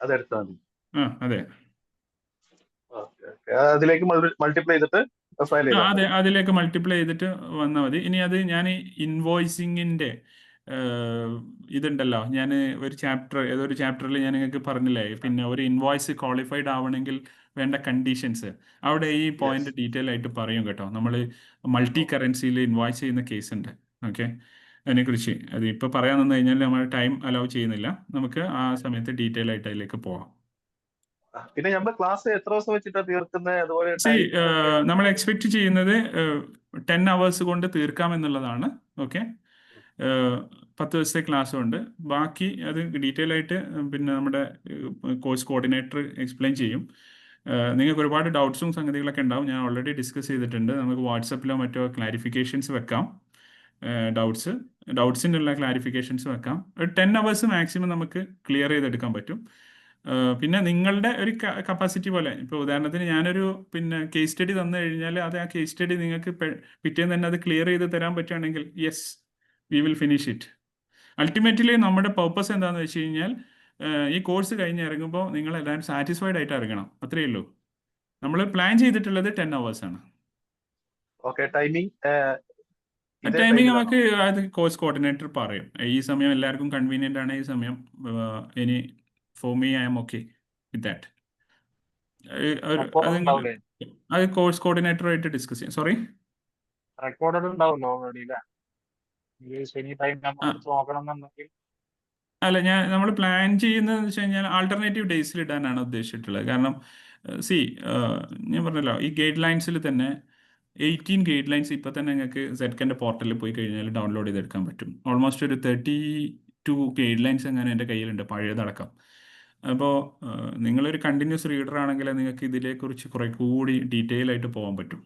C: അതെടുത്താൽ മതി.
B: അതെ,
C: അതിലേക്ക് മൾട്ടിപ്ലൈ ചെയ്തിട്ട് ഫയൽ ചെയ്താൽ
B: അതെ,
C: മതി.
B: അതിലേക്ക് മൾട്ടിപ്ലൈ ചെയ്തിട്ട് വന്നാൽ മതി. ഇനി അത് ഞാൻ ഇൻവോയ്സിങ്ങിന്റെ ഇതുണ്ടല്ലോ, ഞാൻ ഏതൊരു ചാപ്റ്ററിൽ ഞാൻ നിങ്ങൾക്ക് പറഞ്ഞില്ലേ, പിന്നെ ഒരു ഇൻവോയ്സ് ക്വാളിഫൈഡ് ആവണമെങ്കിൽ വേണ്ട കണ്ടീഷൻസ്, അവിടെ ഈ പോയിന്റ് ഡീറ്റെയിൽ ആയിട്ട് പറയും കേട്ടോ. നമ്മൾ മൾട്ടി കറൻസിയിൽ ഇൻവോയ്സ് ചെയ്യുന്ന കേസ് ഉണ്ട്. ഓക്കെ, അതിനെക്കുറിച്ച് അത് ഇപ്പോൾ പറയാൻ നിന്ന് കഴിഞ്ഞാൽ നമ്മൾ ടൈം അലൗ ചെയ്യുന്നില്ല. നമുക്ക് ആ സമയത്ത് ഡീറ്റെയിൽ ആയിട്ട് അതിലേക്ക് പോവാം.
C: പിന്നെ നമ്മുടെ ക്ലാസ് എത്ര ദിവസം വെച്ചിട്ടാണ് തീർക്കുന്നത്? അതുപോലെ
B: നമ്മൾ എക്സ്പെക്ട് ചെയ്യുന്നത് 10 hours കൊണ്ട് തീർക്കാം എന്നുള്ളതാണ്. ഓക്കെ, 10 ദിവസത്തെ ക്ലാസ് ഉണ്ട്. ബാക്കി അത് ഡീറ്റെയിൽ ആയിട്ട് പിന്നെ നമ്മുടെ കോഴ്സ് കോർഡിനേറ്റർ എക്സ്പ്ലെയിൻ ചെയ്യും. നിങ്ങൾക്ക് ഒരുപാട് ഡൗട്ട്സും സംഗതികളൊക്കെ ഉണ്ടാവും. ഞാൻ ഓൾറെഡി ഡിസ്കസ് ചെയ്തിട്ടുണ്ട്. നമുക്ക് വാട്സപ്പിലോ മറ്റോ ക്ലാരിഫിക്കേഷൻസ് വെക്കാം. ഡൗട്ട്സിനുള്ള ക്ലാരിഫിക്കേഷൻസ് വെക്കാം. ഒരു 10 hours മാക്സിമം നമുക്ക് ക്ലിയർ ചെയ്തെടുക്കാൻ പറ്റും. പിന്നെ നിങ്ങളുടെ ഒരു കപ്പാസിറ്റി പോലെ, ഇപ്പോൾ ഉദാഹരണത്തിന് ഞാനൊരു പിന്നെ കേസ് സ്റ്റഡി തന്നു കഴിഞ്ഞാൽ അത് ആ കേസ് സ്റ്റഡി നിങ്ങൾക്ക് പിറ്റേന്ന് തന്നെ അത് ക്ലിയർ ചെയ്ത് തരാൻ പറ്റുകയാണെങ്കിൽ yes, we will finish it. Ultimately നമ്മുടെ പർപ്പസ് എന്താണെന്ന് വെച്ച് കഴിഞ്ഞാൽ ഈ കോഴ്സ് കഴിഞ്ഞ് ഇറങ്ങുമ്പോൾ നിങ്ങളെല്ലാവരും സാറ്റിസ്ഫൈഡ് ആയിട്ട് ഇറങ്ങണം, അത്രയേ ഉള്ളൂ. നമ്മൾ പ്ലാൻ ചെയ്തിട്ടുള്ളത് 10 hours ആണ്. ടൈമിംഗ് നമുക്ക് അത് കോഴ്സ് കോർഡിനേറ്റർ പറയും. ഈ സമയം എല്ലാവർക്കും കൺവീനിയൻ്റ് ആണ്, ഈ സമയം ഇനി for me I M okay with that. അത് കോഴ്സ് കോർഡിനേറ്ററുമായിട്ട് ഡിസ്കസ് ചെയ്യാം. സോറി,
D: റെക്കോർഡ് ഉണ്ടാവുമല്ലോ ഓൾറെഡി അല്ലേ? ശനി ടൈം നമ്മൾ നോക്കണം എന്നുണ്ടെങ്കിൽ
B: അല്ല, നമ്മൾ പ്ലാൻ ചെയ്യുന്നതെന്ന് വെച്ച് കഴിഞ്ഞാൽ ആൾട്ടർനേറ്റീവ് ഡേയ്സിൽ ഇടാനാണ് ഉദ്ദേശിച്ചിട്ടുള്ളത്. കാരണം ഞാൻ പറഞ്ഞല്ലോ, ഈ ഗൈഡ് ലൈൻസിൽ തന്നെ 18 ഗൈഡ് ലൈൻസ് ഇപ്പോൾ തന്നെ നിങ്ങൾക്ക് സെറ്റ്കൻ്റെ പോർട്ടലിൽ പോയി കഴിഞ്ഞാൽ ഡൗൺലോഡ് ചെയ്തെടുക്കാൻ പറ്റും. ഓൾമോസ്റ്റ് ഒരു 32 ഗൈഡ് ലൈൻസ് അങ്ങനെ എൻ്റെ കയ്യിലുണ്ട്, പഴയതടക്കം. അപ്പോൾ നിങ്ങളൊരു കണ്ടിന്യൂസ് റീഡർ ആണെങ്കിൽ നിങ്ങൾക്ക് ഇതിനെക്കുറിച്ച് കുറേ കൂടി ഡീറ്റെയിൽ ആയിട്ട് പോകാൻ പറ്റും.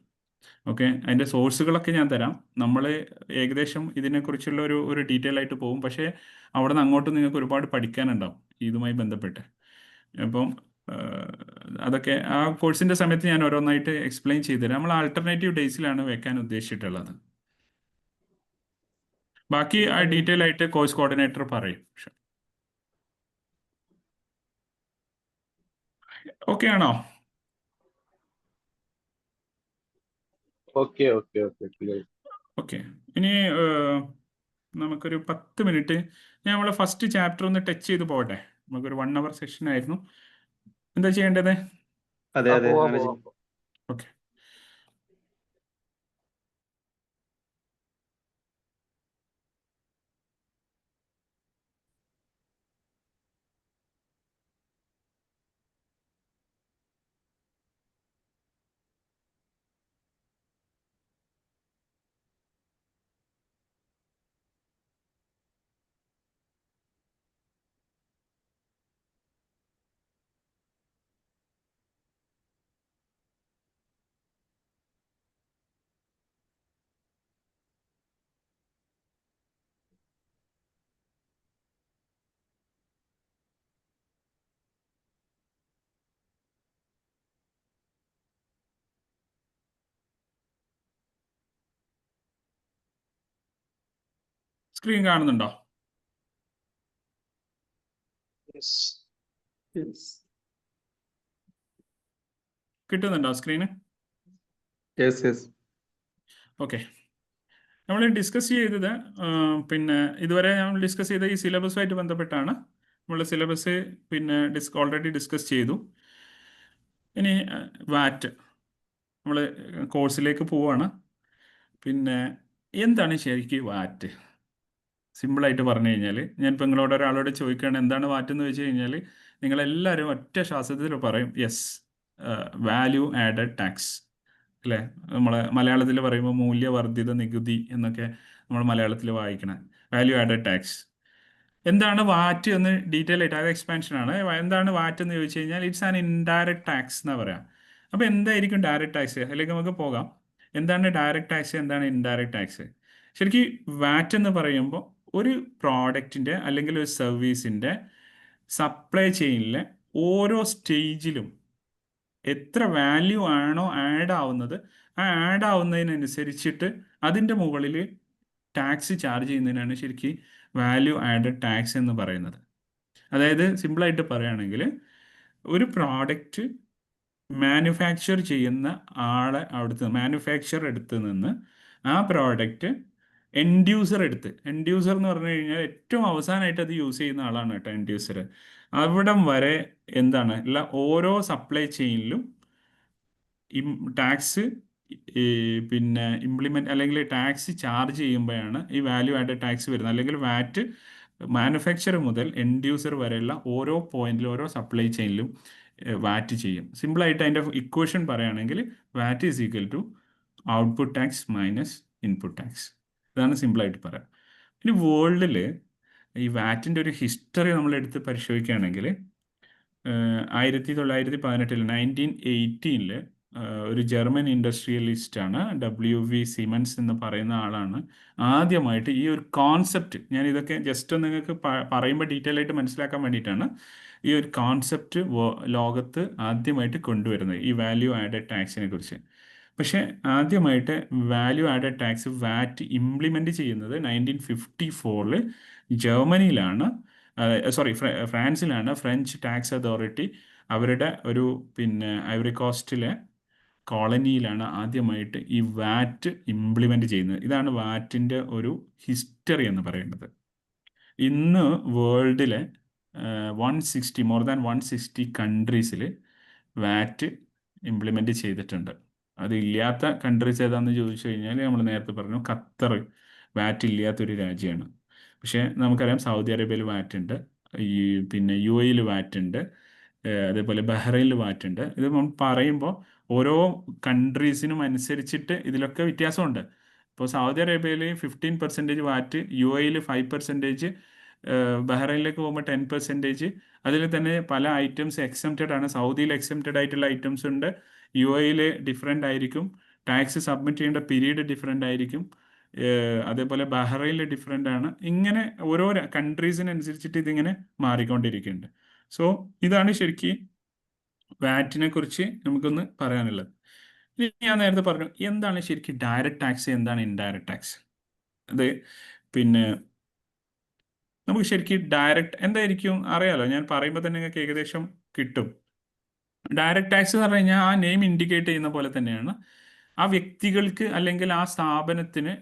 B: ഓക്കെ, അതിൻ്റെ സോഴ്സുകളൊക്കെ ഞാൻ തരാം. നമ്മൾ ഏകദേശം ഇതിനെക്കുറിച്ചുള്ള ഒരു ഡീറ്റെയിൽ ആയിട്ട് പോകും. പക്ഷേ അവിടെ നിന്ന് അങ്ങോട്ട് നിങ്ങൾക്ക് ഒരുപാട് പഠിക്കാനുണ്ടാവും ഇതുമായി ബന്ധപ്പെട്ട്. അപ്പം അതൊക്കെ ആ കോഴ്സിൻ്റെ സമയത്ത് ഞാൻ ഓരോന്നായിട്ട് എക്സ്പ്ലെയിൻ ചെയ്തുതരാം. നമ്മൾ ആൾട്ടർനേറ്റീവ് ഡേയ്സിലാണ് വെക്കാൻ ഉദ്ദേശിച്ചിട്ടുള്ളത്. ബാക്കി ആ ഡീറ്റെയിൽ ആയിട്ട് കോഴ്സ് കോർഡിനേറ്റർ പറയും. ഓക്കെ ആണോ?
C: Okay okay okay clear.
B: Okay. ഇനി നമുക്കൊരു 10 മിനിറ്റ് ഞാൻ നമ്മളെ ഫസ്റ്റ് ചാപ്റ്റർ ഒന്ന് ടച്ച് ചെയ്ത് പോകട്ടെ. നമുക്കൊരു 1 hour സെഷൻ ആയിരുന്നു. എന്താ ചെയ്യേണ്ടത്?
G: അതെ അതെ
C: പോവാം
G: അങ്ങനെ
C: പോവാം.
B: ഓക്കെ. സ്ക്രീൻ കാണുന്നുണ്ടോ? കിട്ടുന്നുണ്ടോ സ്ക്രീന്?
G: Yes yes.
B: ഓക്കെ. നമ്മൾ ഡിസ്കസ് ചെയ്തത് പിന്നെ ഇതുവരെ നമ്മൾ ഡിസ്കസ് ചെയ്ത ഈ സിലബസുമായിട്ട് ബന്ധപ്പെട്ടാണ്. നമ്മൾ സിലബസ് പിന്നെ ഓൾറെഡി ഡിസ്കസ് ചെയ്തു. ഇനി വാറ്റ് നമ്മൾ കോഴ്സിലേക്ക് പോവാണ്. പിന്നെ എന്താണ് ശരിക്കും വാറ്റ്? സിമ്പിളായിട്ട് പറഞ്ഞു കഴിഞ്ഞാൽ ഞാനിപ്പോൾ നിങ്ങളോട് ഒരാളോട് ചോദിക്കുകയാണ് എന്താണ് വാറ്റ് എന്ന് വെച്ച് കഴിഞ്ഞാൽ നിങ്ങളെല്ലാവരും ഒറ്റ ശ്വാസത്തിൽ പറയും യെസ്, വാല്യൂ ആഡഡ് ടാക്സ് അല്ലേ? നമ്മൾ മലയാളത്തിൽ പറയുമ്പോൾ മൂല്യവർദ്ധിത നികുതി എന്നൊക്കെ നമ്മൾ മലയാളത്തിൽ വായിക്കണം. Value added tax. എന്താണ് വാറ്റ് എന്ന് ഡീറ്റെയിൽ ആയിട്ട് അത് എക്സ്പാൻഷനാണ്. എന്താണ് വാറ്റ് എന്ന് ചോദിച്ചു കഴിഞ്ഞാൽ ഇറ്റ്സ് ആൻ ഇൻഡയറക്റ്റ് ടാക്സ് എന്നാ പറയാം. അപ്പോൾ എന്തായിരിക്കും ഡയറക്റ്റ് ടാക്സ്? അതിലേക്ക് നമുക്ക് പോകാം. എന്താണ് ഡയറക്റ്റ് ടാക്സ്, എന്താണ് ഇൻഡയറക്റ്റ് ടാക്സ്? ശരിക്കും വാറ്റ് എന്ന് പറയുമ്പോൾ ഒരു പ്രോഡക്റ്റിൻ്റെ അല്ലെങ്കിൽ ഒരു സർവീസിൻ്റെ സപ്ലൈ ചെയിനിലെ ഓരോ സ്റ്റേജിലും എത്ര വാല്യൂ ആണോ ആഡ് ആവുന്നത്, ആ ആഡ് ആവുന്നതിനനുസരിച്ചിട്ട് അതിൻ്റെ മുകളിൽ ടാക്സ് ചാർജ് ചെയ്യുന്നതിനാണ് ശരിക്കും വാല്യൂ ആഡഡ് ടാക്സ് എന്ന് പറയുന്നത്. അതായത് സിമ്പിളായിട്ട് പറയുകയാണെങ്കിൽ ഒരു പ്രോഡക്റ്റ് മാനുഫാക്ചർ ചെയ്യുന്ന ആളെ മാനുഫാക്ചർ എടുത്ത് നിന്ന് ആ പ്രോഡക്റ്റ് എൻഡ് യൂസർ എന്ന് പറഞ്ഞു കഴിഞ്ഞാൽ ഏറ്റവും അവസാനമായിട്ട് അത് യൂസ് ചെയ്യുന്ന ആളാണ് കേട്ടോ എൻഡ് യൂസർ. അവിടം വരെ എന്താണ് ഓരോ സപ്ലൈ ചെയിനിലും ടാക്സ് പിന്നെ ഇംപ്ലിമെൻറ്റ് അല്ലെങ്കിൽ ടാക്സ് ചാർജ് ചെയ്യുമ്പോഴാണ് ഈ വാല്യൂ ആഡഡ് ടാക്സ് വരുന്നത്. അല്ലെങ്കിൽ വാറ്റ് മാനുഫാക്ചർ മുതൽ എൻഡ് യൂസർ വരെയുള്ള ഓരോ പോയിന്റിലും ഓരോ സപ്ലൈ ചെയിനിലും വാറ്റ് ചെയ്യും. സിമ്പിളായിട്ട് അതിൻ്റെ ഇക്വേഷൻ പറയുകയാണെങ്കിൽ VAT is equal to output tax minus input tax. ഇതാണ് സിമ്പിളായിട്ട് പറയാം. ഇനി വേൾഡിൽ ഈ വാറ്റിൻ്റെ ഒരു ഹിസ്റ്ററി നമ്മളെടുത്ത് പരിശോധിക്കുകയാണെങ്കിൽ 1918 1918 ഒരു ജർമ്മൻ ഇൻഡസ്ട്രിയലിസ്റ്റാണ് WV സിമൻസ് എന്ന് പറയുന്ന ആളാണ് ആദ്യമായിട്ട് ഈ ഒരു കോൺസെപ്റ്റ്, ഞാൻ ഇതൊക്കെ ജസ്റ്റ് നിങ്ങൾക്ക് പറയുമ്പോൾ ഡീറ്റെയിൽ ആയിട്ട് മനസ്സിലാക്കാൻ വേണ്ടിയിട്ടാണ് ഈ ഒരു കോൺസെപ്റ്റ് ലോകത്ത് ആദ്യമായിട്ട് കൊണ്ടുവരുന്നത്, ഈ വാല്യൂ ആഡഡ് ടാക്സിനെ കുറിച്ച്. പക്ഷേ ആദ്യമായിട്ട് വാല്യൂ ആഡഡ് ടാക്സ് വാറ്റ് ഇംപ്ലിമെൻറ്റ് ചെയ്യുന്നത് 1954 ജർമ്മനിയിലാണ്, ഫ്രാൻസിലാണ്. ഫ്രഞ്ച് ടാക്സ് അതോറിറ്റി അവരുടെ ഒരു പിന്നെ ഐവറി കോസ്റ്റിലെ കോളനിയിലാണ് ആദ്യമായിട്ട് ഈ വാറ്റ് ഇംപ്ലിമെൻറ്റ് ചെയ്യുന്നത്. ഇതാണ് വാറ്റിൻ്റെ ഒരു ഹിസ്റ്ററി എന്ന് പറയുന്നത്. ഇന്ന് വേൾഡിലെ 160 മോർ ദാൻ 160 കൺട്രീസിൽ വാറ്റ് ഇംപ്ലിമെൻറ്റ് ചെയ്തിട്ടുണ്ട്. അതില്ലാത്ത കൺട്രീസ് ഏതാണെന്ന് ചോദിച്ചു കഴിഞ്ഞാൽ നമ്മൾ നേരത്തെ പറഞ്ഞു ഖത്തർ വാറ്റ് ഇല്ലാത്തൊരു രാജ്യമാണ്. പക്ഷേ നമുക്കറിയാം സൗദി അറേബ്യയിൽ വാറ്റ് ഉണ്ട്, ഈ പിന്നെ UAE വാറ്റ് ഉണ്ട്, അതേപോലെ ബഹ്റൈനിൽ വാറ്റ് ഉണ്ട്. ഇത് നമ്മൾ പറയുമ്പോൾ ഓരോ കൺട്രീസിനും അനുസരിച്ചിട്ട് ഇതിലൊക്കെ വ്യത്യാസമുണ്ട്. ഇപ്പോൾ സൗദി അറേബ്യയിൽ 15% വാറ്റ്, UAE 5%, ബഹ്റൈനിലേക്ക് പോകുമ്പോൾ 10%. അതിൽ തന്നെ പല ഐറ്റംസ് എക്സംപ്റ്റഡ് ആണ്. സൗദിയിൽ എക്സംപ്റ്റഡ് ആയിട്ടുള്ള ഐറ്റംസ് ഉണ്ട്, UAE ഡിഫറെൻ്റ് ആയിരിക്കും, ടാക്സ് സബ്മിറ്റ് ചെയ്യേണ്ട പീരീഡ് ഡിഫറെൻ്റ് ആയിരിക്കും, അതേപോലെ ബഹ്റൈനിൽ ഡിഫറെൻ്റ് ആണ്. ഇങ്ങനെ ഓരോ കൺട്രീസിനനുസരിച്ചിട്ട് ഇതിങ്ങനെ മാറിക്കൊണ്ടിരിക്കുന്നുണ്ട്. സോ ഇതാണ് ശരിക്കും വാറ്റിനെ കുറിച്ച് നമുക്കൊന്ന് പറയാനുള്ളത്. ഇനി ഞാൻ നേരത്തെ പറഞ്ഞു എന്താണ് ശരിക്കും ഡയറക്റ്റ് ടാക്സ്, എന്താണ് ഇൻഡയറക്റ്റ് ടാക്സ്. അത് പിന്നെ നമുക്ക് ശരിക്കും ഡയറക്റ്റ് എന്തായിരിക്കും അറിയാലോ, ഞാൻ പറയുമ്പോൾ തന്നെ നിങ്ങൾക്ക് ഏകദേശം കിട്ടും. ഡയറക്റ്റ് ടാക്സ് എന്ന് പറഞ്ഞു കഴിഞ്ഞാൽ ആ നെയിം ഇൻഡിക്കേറ്റ് ചെയ്യുന്ന പോലെ തന്നെയാണ് ആ വ്യക്തികൾക്ക് അല്ലെങ്കിൽ ആ സ്ഥാപനത്തിന്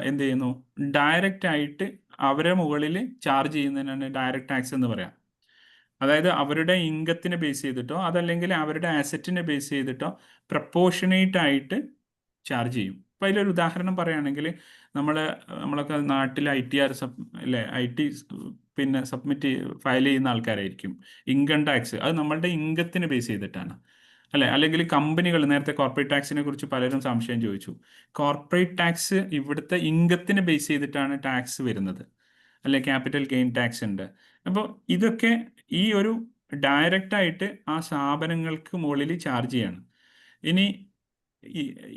B: എന്ത് ചെയ്യുന്നു, ഡയറക്റ്റ് ആയിട്ട് അവരെ മുകളിൽ ചാർജ് ചെയ്യുന്നതിനാണ് ഡയറക്റ്റ് ടാക്സ് എന്ന് പറയാം. അതായത് അവരുടെ ഇൻകത്തിനെ ബേസ് ചെയ്തിട്ടോ അതല്ലെങ്കിൽ അവരുടെ ആസറ്റിനെ ബേസ് ചെയ്തിട്ടോ പ്രപ്പോർഷനേറ്റ് ആയിട്ട് ചാർജ് ചെയ്യും. അപ്പോൾ അതിലൊരു ഉദാഹരണം പറയുകയാണെങ്കിൽ നമ്മളൊക്കെ നാട്ടിൽ ITR അല്ലേ, IT പിന്നെ ഫയൽ ചെയ്യുന്ന ആൾക്കാരായിരിക്കും. ഇൻകം ടാക്സ് അത് നമ്മളുടെ ഇൻകത്തിനെ ബേസ് ചെയ്തിട്ടാണ് അല്ലേ. അല്ലെങ്കിൽ കമ്പനികൾ, നേരത്തെ കോർപ്പറേറ്റ് ടാക്സിനെ കുറിച്ച് പലരും സംശയം ചോദിച്ചു. കോർപ്പറേറ്റ് ടാക്സ് ഇവിടുത്തെ ഇൻകത്തിനെ ബേസ് ചെയ്തിട്ടാണ് ടാക്സ് വരുന്നത് അല്ലെ. ക്യാപിറ്റൽ ഗെയിൻ ടാക്സ് ഉണ്ട്. അപ്പോൾ ഇതൊക്കെ ഈ ഒരു ഡയറക്റ്റ് ആയിട്ട് ആ സ്ഥാപനങ്ങൾക്ക് മുകളിൽ ചാർജ് ചെയ്യാണ്. ഇനി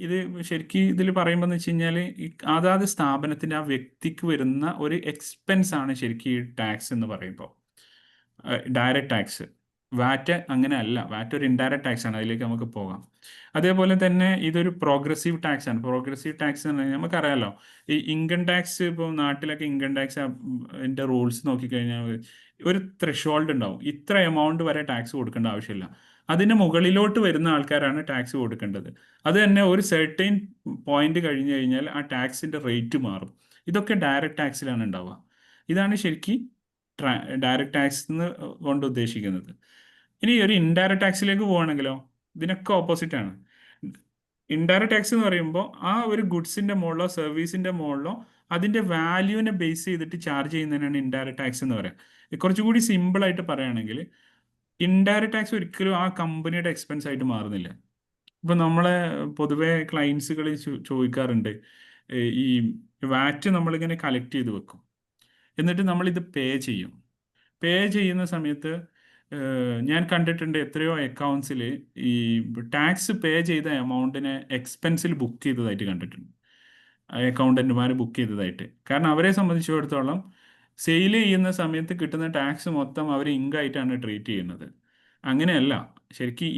B: ഇത് ശരിക്കും ഇതിൽ പറയുമ്പോൾ എന്ന് വെച്ച് കഴിഞ്ഞാൽ അതാത് സ്ഥാപനത്തിൻ്റെ ആ വ്യക്തിക്ക് വരുന്ന ഒരു എക്സ്പെൻസ് ആണ് ശരിക്കും ഈ ടാക്സ് എന്ന് പറയുമ്പോൾ ഡയറക്റ്റ് ടാക്സ്. വാറ്റ് അങ്ങനെ അല്ല, വാറ്റ് ഒരു ഇൻഡയറക്റ്റ് ടാക്സ് ആണ്, അതിലേക്ക് നമുക്ക് പോകാം. അതേപോലെ തന്നെ ഇതൊരു പ്രോഗ്രസീവ് ടാക്സ് ആണ്. പ്രോഗ്രസീവ് ടാക്സ് എന്ന് പറഞ്ഞാൽ നമുക്കറിയാലോ, ഈ ഇൻകം ടാക്സ് ഇപ്പോൾ നാട്ടിലൊക്കെ ഇൻകം ടാക്സ് അതിൻ്റെ റൂൾസ് നോക്കിക്കഴിഞ്ഞാൽ ഒരു ത്രെഷോൾഡ് ഉണ്ടാവും, ഇത്ര എമൗണ്ട് വരെ ടാക്സ് കൊടുക്കേണ്ട ആവശ്യമില്ല. അതിന് മുകളിലോട്ട് വരുന്ന ആൾക്കാരാണ് ടാക്സ് കൊടുക്കേണ്ടത്. അത് തന്നെ ഒരു സെർട്ടൈൻ പോയിന്റ് കഴിഞ്ഞ് കഴിഞ്ഞാൽ ആ ടാക്സിൻ്റെ റേറ്റ് മാറും. ഇതൊക്കെ ഡയറക്റ്റ് ടാക്സിലാണ് ഉണ്ടാവുക. ഇതാണ് ശരിക്കും ഡയറക്റ്റ് ടാക്സ് എന്ന് കൊണ്ട് ഉദ്ദേശിക്കുന്നത്. ഇനി ഒരു ഇൻഡയറക്റ്റ് ടാക്സിലേക്ക് പോവുകയാണെങ്കിലോ ഇതിനൊക്കെ ഓപ്പോസിറ്റ് ആണ്. ഇൻഡയറക്റ്റ് ടാക്സ് എന്ന് പറയുമ്പോൾ ആ ഒരു ഗുഡ്സിൻ്റെ മുകളിലോ സർവീസിൻ്റെ മുകളിലോ അതിൻ്റെ വാല്യൂവിനെ ബേസ് ചെയ്തിട്ട് ചാർജ് ചെയ്യുന്നതിനാണ് ഇൻഡയറക്റ്റ് ടാക്സ് എന്ന് പറയുക. കുറച്ചുകൂടി സിമ്പിളായിട്ട് പറയുകയാണെങ്കിൽ ഇൻഡയറക്റ്റ് ടാക്സ് ഒരിക്കലും ആ കമ്പനിയുടെ എക്സ്പെൻസ് ആയിട്ട് മാറുന്നില്ല. ഇപ്പം നമ്മളെ പൊതുവെ ക്ലയൻസുകൾ ചോദിക്കാറുണ്ട്, ഈ വാറ്റ് നമ്മളിങ്ങനെ കളക്ട് ചെയ്ത് വെക്കും, എന്നിട്ട് നമ്മളിത് പേ ചെയ്യും. പേ ചെയ്യുന്ന സമയത്ത് ഞാൻ കണ്ടിട്ടുണ്ട് എത്രയോ അക്കൗണ്ട്സിൽ ഈ ടാക്സ് പേ ചെയ്ത എമൗണ്ടിനെ എക്സ്പെൻസിൽ ബുക്ക് ചെയ്തതായിട്ട് കണ്ടിട്ടുണ്ട്, അക്കൗണ്ടന്റുമാർ ബുക്ക് ചെയ്തതായിട്ട്. കാരണം അവരെ സംബന്ധിച്ചിടത്തോളം സെയിൽ ചെയ്യുന്ന സമയത്ത് കിട്ടുന്ന ടാക്സ് മൊത്തം അവർ ഇൻകായിട്ടാണ് ട്രീറ്റ് ചെയ്യുന്നത്. അങ്ങനെയല്ല ശരിക്കും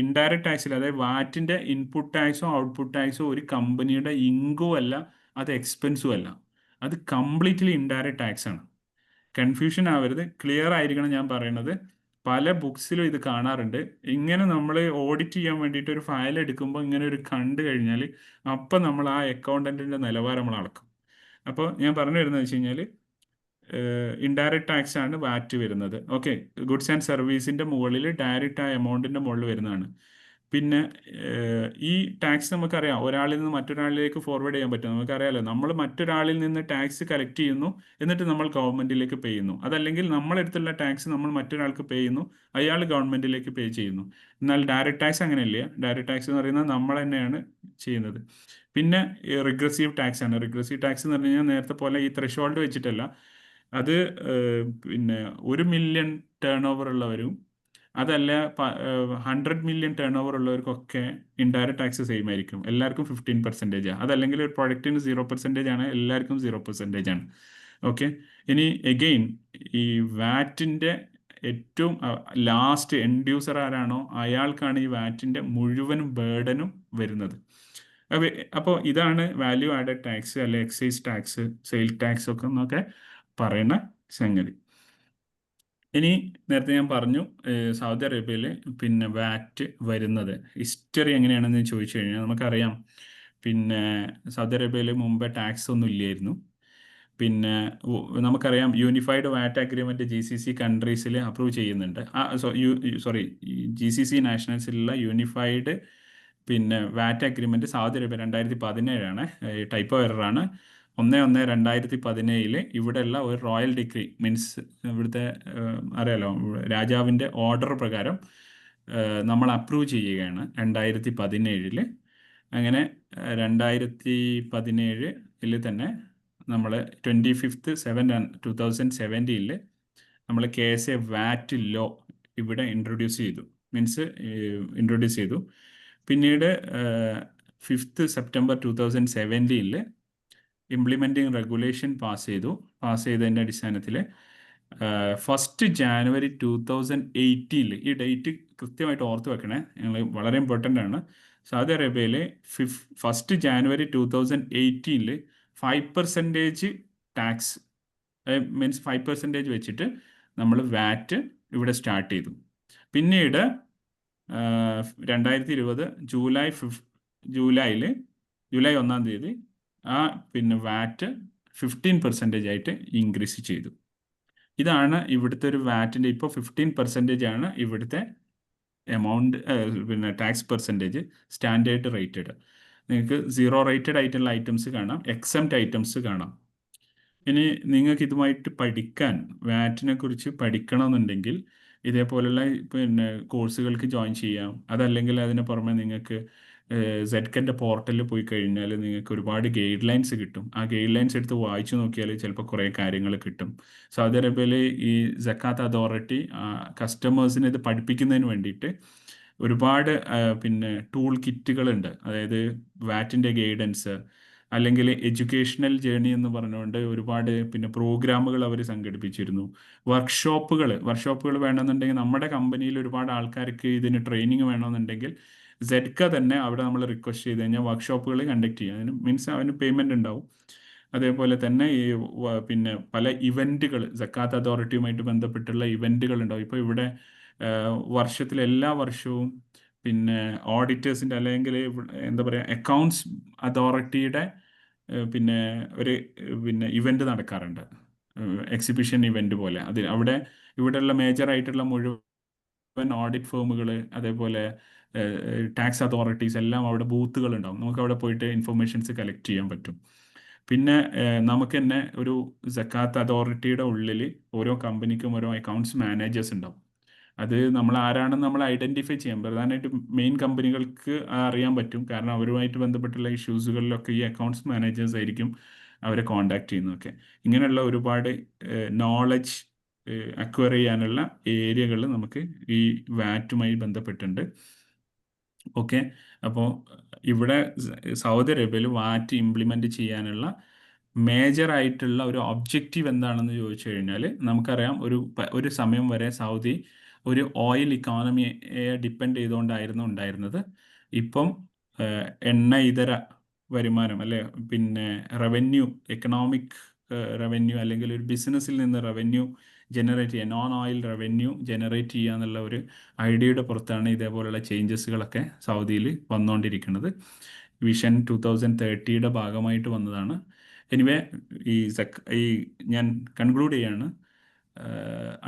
B: ഇൻഡയറക്റ്റ് ടാക്സിൽ, അതായത് വാറ്റിൻ്റെ ഇൻപുട്ട് ടാക്സോ ഔട്ട്പുട്ട് ടാക്സോ ഒരു കമ്പനിയുടെ ഇൻകവും അല്ല, അത് എക്സ്പെൻസും അല്ല, അത് കംപ്ലീറ്റ്ലി ഇൻഡയറക്റ്റ് ടാക്സ് ആണ്. കൺഫ്യൂഷൻ ആവരുത്, ക്ലിയർ ആയിരിക്കണം ഞാൻ പറയുന്നത്. പല ബുക്സിലും ഇത് കാണാറുണ്ട്. ഇങ്ങനെ നമ്മൾ ഓഡിറ്റ് ചെയ്യാൻ വേണ്ടിയിട്ട് ഒരു ഫയൽ എടുക്കുമ്പോൾ ഇങ്ങനെ ഒരു കണ്ടു കഴിഞ്ഞാൽ അപ്പം നമ്മൾ ആ അക്കൗണ്ടൻറ്റിൻ്റെ നിലവാരം നമ്മൾ അളക്കും. അപ്പോൾ ഞാൻ പറഞ്ഞു വരുന്നത് വെച്ച് കഴിഞ്ഞാൽ ഇൻഡയറക്റ്റ് ടാക്സ് ആണ് വാറ്റ് വരുന്നത്. ഓക്കെ, ഗുഡ്സ് ആൻഡ് സർവീസിൻ്റെ മുകളിൽ ഡയറക്റ്റ് ആ എമൗണ്ടിൻ്റെ മുകളിൽ വരുന്നതാണ്. പിന്നെ ഈ ടാക്സ് നമുക്കറിയാം ഒരാളിൽ നിന്ന് മറ്റൊരാളിലേക്ക് ഫോർവേഡ് ചെയ്യാൻ പറ്റും. നമുക്കറിയാമല്ലോ, നമ്മൾ മറ്റൊരാളിൽ നിന്ന് ടാക്സ് കളക്ട് ചെയ്യുന്നു, എന്നിട്ട് നമ്മൾ ഗവൺമെൻറ്റിലേക്ക് പേ ചെയ്യുന്നു. അതല്ലെങ്കിൽ നമ്മളെടുത്തുള്ള ടാക്സ് നമ്മൾ മറ്റൊരാൾക്ക് പേ ചെയ്യുന്നു, അയാൾ ഗവൺമെൻറ്റിലേക്ക് പേ ചെയ്യുന്നു. എന്നാൽ ഡയറക്റ്റ് ടാക്സ് അങ്ങനെയല്ല. ഡയറക്റ്റ് ടാക്സ് എന്ന് പറയുന്നത് നമ്മൾ തന്നെയാണ് ചെയ്യുന്നത്. പിന്നെ റിഗ്രസീവ് ടാക്സ് ആണ്. റിഗ്രസീവ് ടാക്സ് എന്ന് പറഞ്ഞു കഴിഞ്ഞാൽ നേരത്തെ പോലെ ഈ ത്രെഷോൾഡ് വെച്ചിട്ടല്ല, അത് പിന്നെ 1 മില്യൺ ടേൺ ഓവർ ഉള്ളവരും അതല്ല 100 മില്യൺ ടേൺ ഓവർ ഉള്ളവർക്കൊക്കെ ഇൻഡയറക്റ്റ് ടാക്സ് സെയിം ആയിരിക്കും. എല്ലാവർക്കും 15% അതല്ലെങ്കിൽ ഒരു പ്രൊഡക്റ്റിന് 0% ആണ്, എല്ലാവർക്കും 0% ആണ്. ഓക്കെ, ഇനി എഗെയിൻ ഈ വാറ്റിൻ്റെ ഏറ്റവും ലാസ്റ്റ് എൻഡ് യൂസർ ആരാണോ അയാൾക്കാണ് ഈ വാറ്റിൻ്റെ മുഴുവൻ ബേർഡനും വരുന്നത്. അപ്പോൾ ഇതാണ് വാല്യൂ ആഡഡ് ടാക്സ് അല്ലെ എക്സൈസ് ടാക്സ്, സെയിൽ ടാക്സ് ഒക്കെ എന്നൊക്കെ പറയുന്ന സംഗതി. ഇനി നേരത്തെ ഞാൻ പറഞ്ഞു സൗദി അറേബ്യയിൽ പിന്നെ വാറ്റ് വരുന്നത് ഹിസ്റ്ററി എങ്ങനെയാണെന്ന് ചോദിച്ചു കഴിഞ്ഞാൽ നമുക്കറിയാം. പിന്നെ സൗദി അറേബ്യയിൽ മുമ്പേ ടാക്സ് ഒന്നും ഇല്ലായിരുന്നു. പിന്നെ നമുക്കറിയാം യൂണിഫൈഡ് വാറ്റ് അഗ്രിമെൻറ്റ് GCC കൺട്രീസിൽ അപ്രൂവ് ചെയ്യുന്നുണ്ട്. GCC നാഷണൽസിലുള്ള യൂണിഫൈഡ് പിന്നെ വാറ്റ് അഗ്രിമെൻറ്റ് സൗദി അറേബ്യ 2017 ടൈപ്പ് എററാണ്. 1/1/2017 ഇവിടെയുള്ള ഒരു റോയൽ ഡിഗ്രി മീൻസ് ഇവിടുത്തെ അറിയാലോ രാജാവിൻ്റെ ഓർഡർ പ്രകാരം നമ്മൾ അപ്രൂവ് ചെയ്യുകയാണ് 2017. അങ്ങനെ 2017 തന്നെ നമ്മൾ 25/7/2017 നമ്മൾ KSA വാറ്റ് ലോ ഇവിടെ ഇൻട്രൊഡ്യൂസ് ചെയ്തു. പിന്നീട് 5th September 2017 implementing regulation pass ചെയ്തതിൻ്റെ അടിസ്ഥാനത്തിൽ 1st January 2018 ഈ ഡേറ്റ് കൃത്യമായിട്ട് ഓർത്ത് വെക്കണേ, നിങ്ങൾ വളരെ ഇമ്പോർട്ടൻ്റ് ആണ്. സൗദി അറേബ്യയിൽ 1 ജാനുവരി 2018 5% ടാക്സ്, മീൻസ് 5% വെച്ചിട്ട് നമ്മൾ വാറ്റ് ഇവിടെ സ്റ്റാർട്ട് ചെയ്തു. പിന്നീട് 2020 ജൂലൈ 1-ാം തീയതി പിന്നെ വാറ്റ് 15% ആയിട്ട് ഇൻക്രീസ് ചെയ്തു. ഇതാണ് ഇവിടുത്തെ ഒരു വാറ്റിൻ്റെ ഇപ്പോൾ 15% ആണ് ഇവിടുത്തെ എമൗണ്ട്, പിന്നെ ടാക്സ് പെർസെൻറ്റേജ് സ്റ്റാൻഡേർഡ് റേറ്റഡ്. നിങ്ങൾക്ക് 0 റേറ്റഡ് ആയിട്ടുള്ള ഐറ്റംസ് കാണാം, എക്സംപ്റ്റ് ഐറ്റംസ് കാണാം. ഇനി നിങ്ങൾക്ക് ഇതുമായിട്ട് പഠിക്കാൻ, വാറ്റിനെ കുറിച്ച് പഠിക്കണമെന്നുണ്ടെങ്കിൽ ഇതേപോലുള്ള പിന്നെ കോഴ്സുകൾക്ക് ജോയിൻ ചെയ്യാം. അതല്ലെങ്കിൽ അതിന് പുറമെ നിങ്ങൾക്ക് ZKൻ്റെ പോർട്ടലിൽ പോയി കഴിഞ്ഞാൽ നിങ്ങൾക്ക് ഒരുപാട് ഗൈഡ് ലൈൻസ് കിട്ടും. ആ ഗൈഡ് ലൈൻസ് എടുത്ത് വായിച്ചു നോക്കിയാൽ ചിലപ്പോൾ കുറേ കാര്യങ്ങൾ കിട്ടും. സൗദി അറേബ്യയിൽ ഈ സക്കാത്ത് അതോറിറ്റി കസ്റ്റമേഴ്സിനെ ഇത് പഠിപ്പിക്കുന്നതിന് വേണ്ടിയിട്ട് ഒരുപാട് പിന്നെ ടൂൾ കിറ്റുകളുണ്ട്. അതായത് വാറ്റിൻ്റെ ഗൈഡൻസ്, അല്ലെങ്കിൽ എഡ്യൂക്കേഷണൽ ജേർണി എന്ന് പറഞ്ഞുകൊണ്ട് ഒരുപാട് പിന്നെ പ്രോഗ്രാമുകൾ അവർ സംഘടിപ്പിച്ചിരുന്നു. വർക്ക്ഷോപ്പുകൾ വേണമെന്നുണ്ടെങ്കിൽ നമ്മുടെ കമ്പനിയിൽ ഒരുപാട് ആൾക്കാർക്ക് ഇതിന് ട്രെയിനിങ് വേണമെന്നുണ്ടെങ്കിൽ ZK തന്നെ അവിടെ നമ്മൾ റിക്വസ്റ്റ് ചെയ്ത് കഴിഞ്ഞാൽ വർക്ക്ഷോപ്പുകൾ കണ്ടക്ട് ചെയ്യും. അതിന് മീൻസ് അവന് പേയ്മെൻ്റ് ഉണ്ടാവും. അതേപോലെ തന്നെ ഈ പിന്നെ പല ഇവൻറ്റുകൾ, സക്കാത്ത് അതോറിറ്റിയുമായിട്ട് ബന്ധപ്പെട്ടുള്ള ഇവൻറ്റുകൾ ഉണ്ടാവും. ഇപ്പോൾ ഇവിടെ വർഷത്തിൽ എല്ലാ വർഷവും പിന്നെ ഓഡിറ്റേഴ്സിൻ്റെ അല്ലെങ്കിൽ എന്താ പറയുക അക്കൗണ്ട്സ് അതോറിറ്റിയുടെ പിന്നെ ഒരു പിന്നെ ഇവൻ്റ് നടക്കാറുണ്ട്, എക്സിബിഷൻ ഇവൻ്റ് പോലെ. ഇവിടെയുള്ള മേജറായിട്ടുള്ള മുഴുവൻ ഓഡിറ്റ് ഫേമുകൾ, അതേപോലെ ടാക്സ് അതോറിറ്റീസ് എല്ലാം അവിടെ ബൂത്തുകൾ ഉണ്ടാവും. നമുക്ക് അവിടെ പോയിട്ട് ഇൻഫർമേഷൻസ് കളക്ട് ചെയ്യാൻ പറ്റും. പിന്നെ നമുക്ക് തന്നെ ഒരു സക്കാത്ത് അതോറിറ്റിയുടെ ഉള്ളിൽ ഓരോ കമ്പനിക്കും ഓരോ അക്കൗണ്ട്സ് മാനേജേഴ്സ് ഉണ്ടാവും. അത് നമ്മൾ ആരാണെന്ന് നമ്മൾ ഐഡൻറ്റിഫൈ ചെയ്യാം. പ്രധാനമായിട്ട് മെയിൻ കമ്പനികൾക്ക് അറിയാൻ പറ്റും, കാരണം അവരുമായിട്ട് ബന്ധപ്പെട്ടുള്ള ഇഷ്യൂസുകളിലൊക്കെ ഈ അക്കൗണ്ട്സ് മാനേജേഴ്സ് ആയിരിക്കും അവരെ കോണ്ടാക്ട് ചെയ്യുന്നതൊക്കെ. ഇങ്ങനെയുള്ള ഒരുപാട് നോളജ് അക്വയർ ചെയ്യാനുള്ള ഏരിയകൾ നമുക്ക് ഈ വാറ്റുമായി ബന്ധപ്പെട്ടുണ്ട്. ഓക്കെ, അപ്പോൾ ഇവിടെ സൗദി അറേബ്യയിൽ വാറ്റ് ഇംപ്ലിമെൻറ്റ് ചെയ്യാനുള്ള മേജറായിട്ടുള്ള ഒരു ഒബ്ജക്റ്റീവ് എന്താണെന്ന് ചോദിച്ചു കഴിഞ്ഞാൽ, നമുക്കറിയാം ഒരു സമയം വരെ സൗദി ഒരു ഓയിൽ ഇക്കോണമിയെ ഡിപ്പെൻഡ് ചെയ്തുകൊണ്ടായിരുന്നു ഉണ്ടായിരുന്നത്. ഇപ്പം എണ്ണ ഇതര വരുമാനം, അല്ലെ പിന്നെ എക്കണോമിക് റവന്യൂ, അല്ലെങ്കിൽ ഒരു ബിസിനസ്സിൽ നിന്ന് റവന്യൂ ജനറേറ്റ് ചെയ്യുക, നോൺ ഓയിൽ റവന്യൂ ജനറേറ്റ് ചെയ്യുക എന്നുള്ള ഒരു ഐഡിയയുടെ പുറത്താണ് ഇതേപോലെയുള്ള ചേഞ്ചസുകളൊക്കെ സൗദിയിൽ വന്നുകൊണ്ടിരിക്കുന്നത്. വിഷൻ 2030 ഭാഗമായിട്ട് വന്നതാണ്. എനിവേ ഈ ഞാൻ കൺക്ലൂഡ് ചെയ്യാണ്.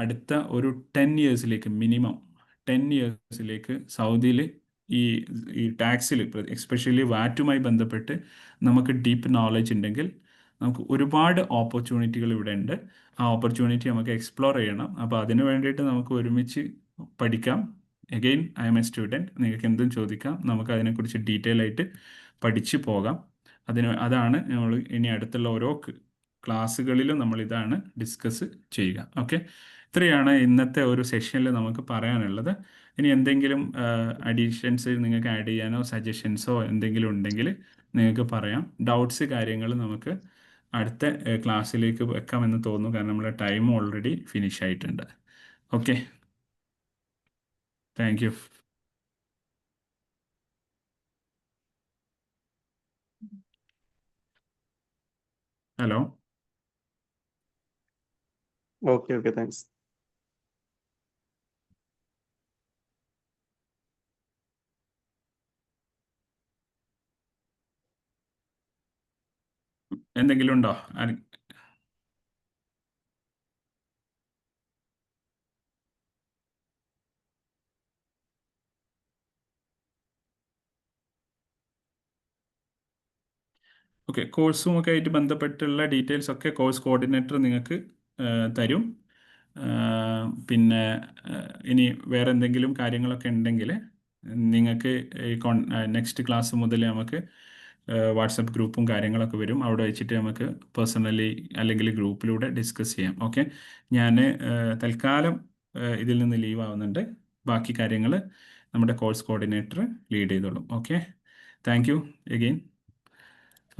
B: അടുത്ത ഒരു 10 ഇയേഴ്സിലേക്ക്, മിനിമം 10 ഇയേഴ്സിലേക്ക് സൗദിയിൽ ഈ ടാക്സിൽ, എസ്പെഷ്യലി വാറ്റുമായി ബന്ധപ്പെട്ട് നമുക്ക് ഡീപ്പ് നോളജ് ഉണ്ടെങ്കിൽ നമുക്ക് ഒരുപാട് ഓപ്പർച്യൂണിറ്റികൾ ഇവിടെ ഉണ്ട്. ആ ഓപ്പർച്യൂണിറ്റി നമുക്ക് എക്സ്പ്ലോർ ചെയ്യണം. അപ്പോൾ അതിന് വേണ്ടിയിട്ട് നമുക്ക് ഒരുമിച്ച് പഠിക്കാം. Again I M A student, നിങ്ങൾക്ക് എന്തും ചോദിക്കാം, നമുക്ക് അതിനെക്കുറിച്ച് ഡീറ്റെയിൽ ആയിട്ട് പഠിച്ച് പോകാം. അതാണ് നമ്മൾ ഇനി അടുത്തുള്ള ഓരോ ക്ലാസ്സുകളിലും നമ്മൾ ഇതാണ് ഡിസ്കസ് ചെയ്യുക. ഓക്കെ, ഇത്രയാണ് ഇന്നത്തെ ഒരു സെഷനിൽ നമുക്ക് പറയാനുള്ളത്. ഇനി എന്തെങ്കിലും അഡീഷൻസ് നിങ്ങൾക്ക് ആഡ് ചെയ്യാനോ സജഷൻസോ എന്തെങ്കിലും ഉണ്ടെങ്കിൽ നിങ്ങൾക്ക് പറയാം. ഡൗട്ട്സ് കാര്യങ്ങൾ നമുക്ക് അടുത്ത ക്ലാസ്സിലേക്ക് വെക്കാമെന്ന് തോന്നുന്നു, കാരണം നമ്മുടെ ടൈം ഓൾറെഡി ഫിനിഷ് ആയിട്ടുണ്ട്. Okay, thank you. Hello.
G: Okay, thanks.
B: എന്തെങ്കിലും ഉണ്ടോ? ഓക്കെ, കോഴ്സുമൊക്കെ ആയിട്ട് ബന്ധപ്പെട്ടുള്ള ഡീറ്റെയിൽസ് ഒക്കെ കോഴ്സ് കോർഡിനേറ്റർ നിങ്ങൾക്ക് തരും. പിന്നെ ഇനി വേറെ എന്തെങ്കിലും കാര്യങ്ങളൊക്കെ ഉണ്ടെങ്കിൽ നിങ്ങൾക്ക് ഈ നെക്സ്റ്റ് ക്ലാസ് മുതൽ നമുക്ക് വാട്സപ്പ് ഗ്രൂപ്പും കാര്യങ്ങളൊക്കെ വരും. അവിടെ വെച്ചിട്ട് നമുക്ക് പേഴ്സണലി അല്ലെങ്കിൽ ഗ്രൂപ്പിലൂടെ ഡിസ്കസ് ചെയ്യാം. ഓക്കെ, ഞാൻ തൽക്കാലം ഇതിൽ നിന്ന് ലീവ് ആവുന്നുണ്ട്. ബാക്കി കാര്യങ്ങൾ നമ്മുടെ കോഴ്സ് കോർഡിനേറ്റർ ലീഡ് ചെയ്തോളും. Okay, thank you again.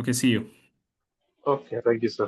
B: Okay, see you.
C: Okay, thank you, sir.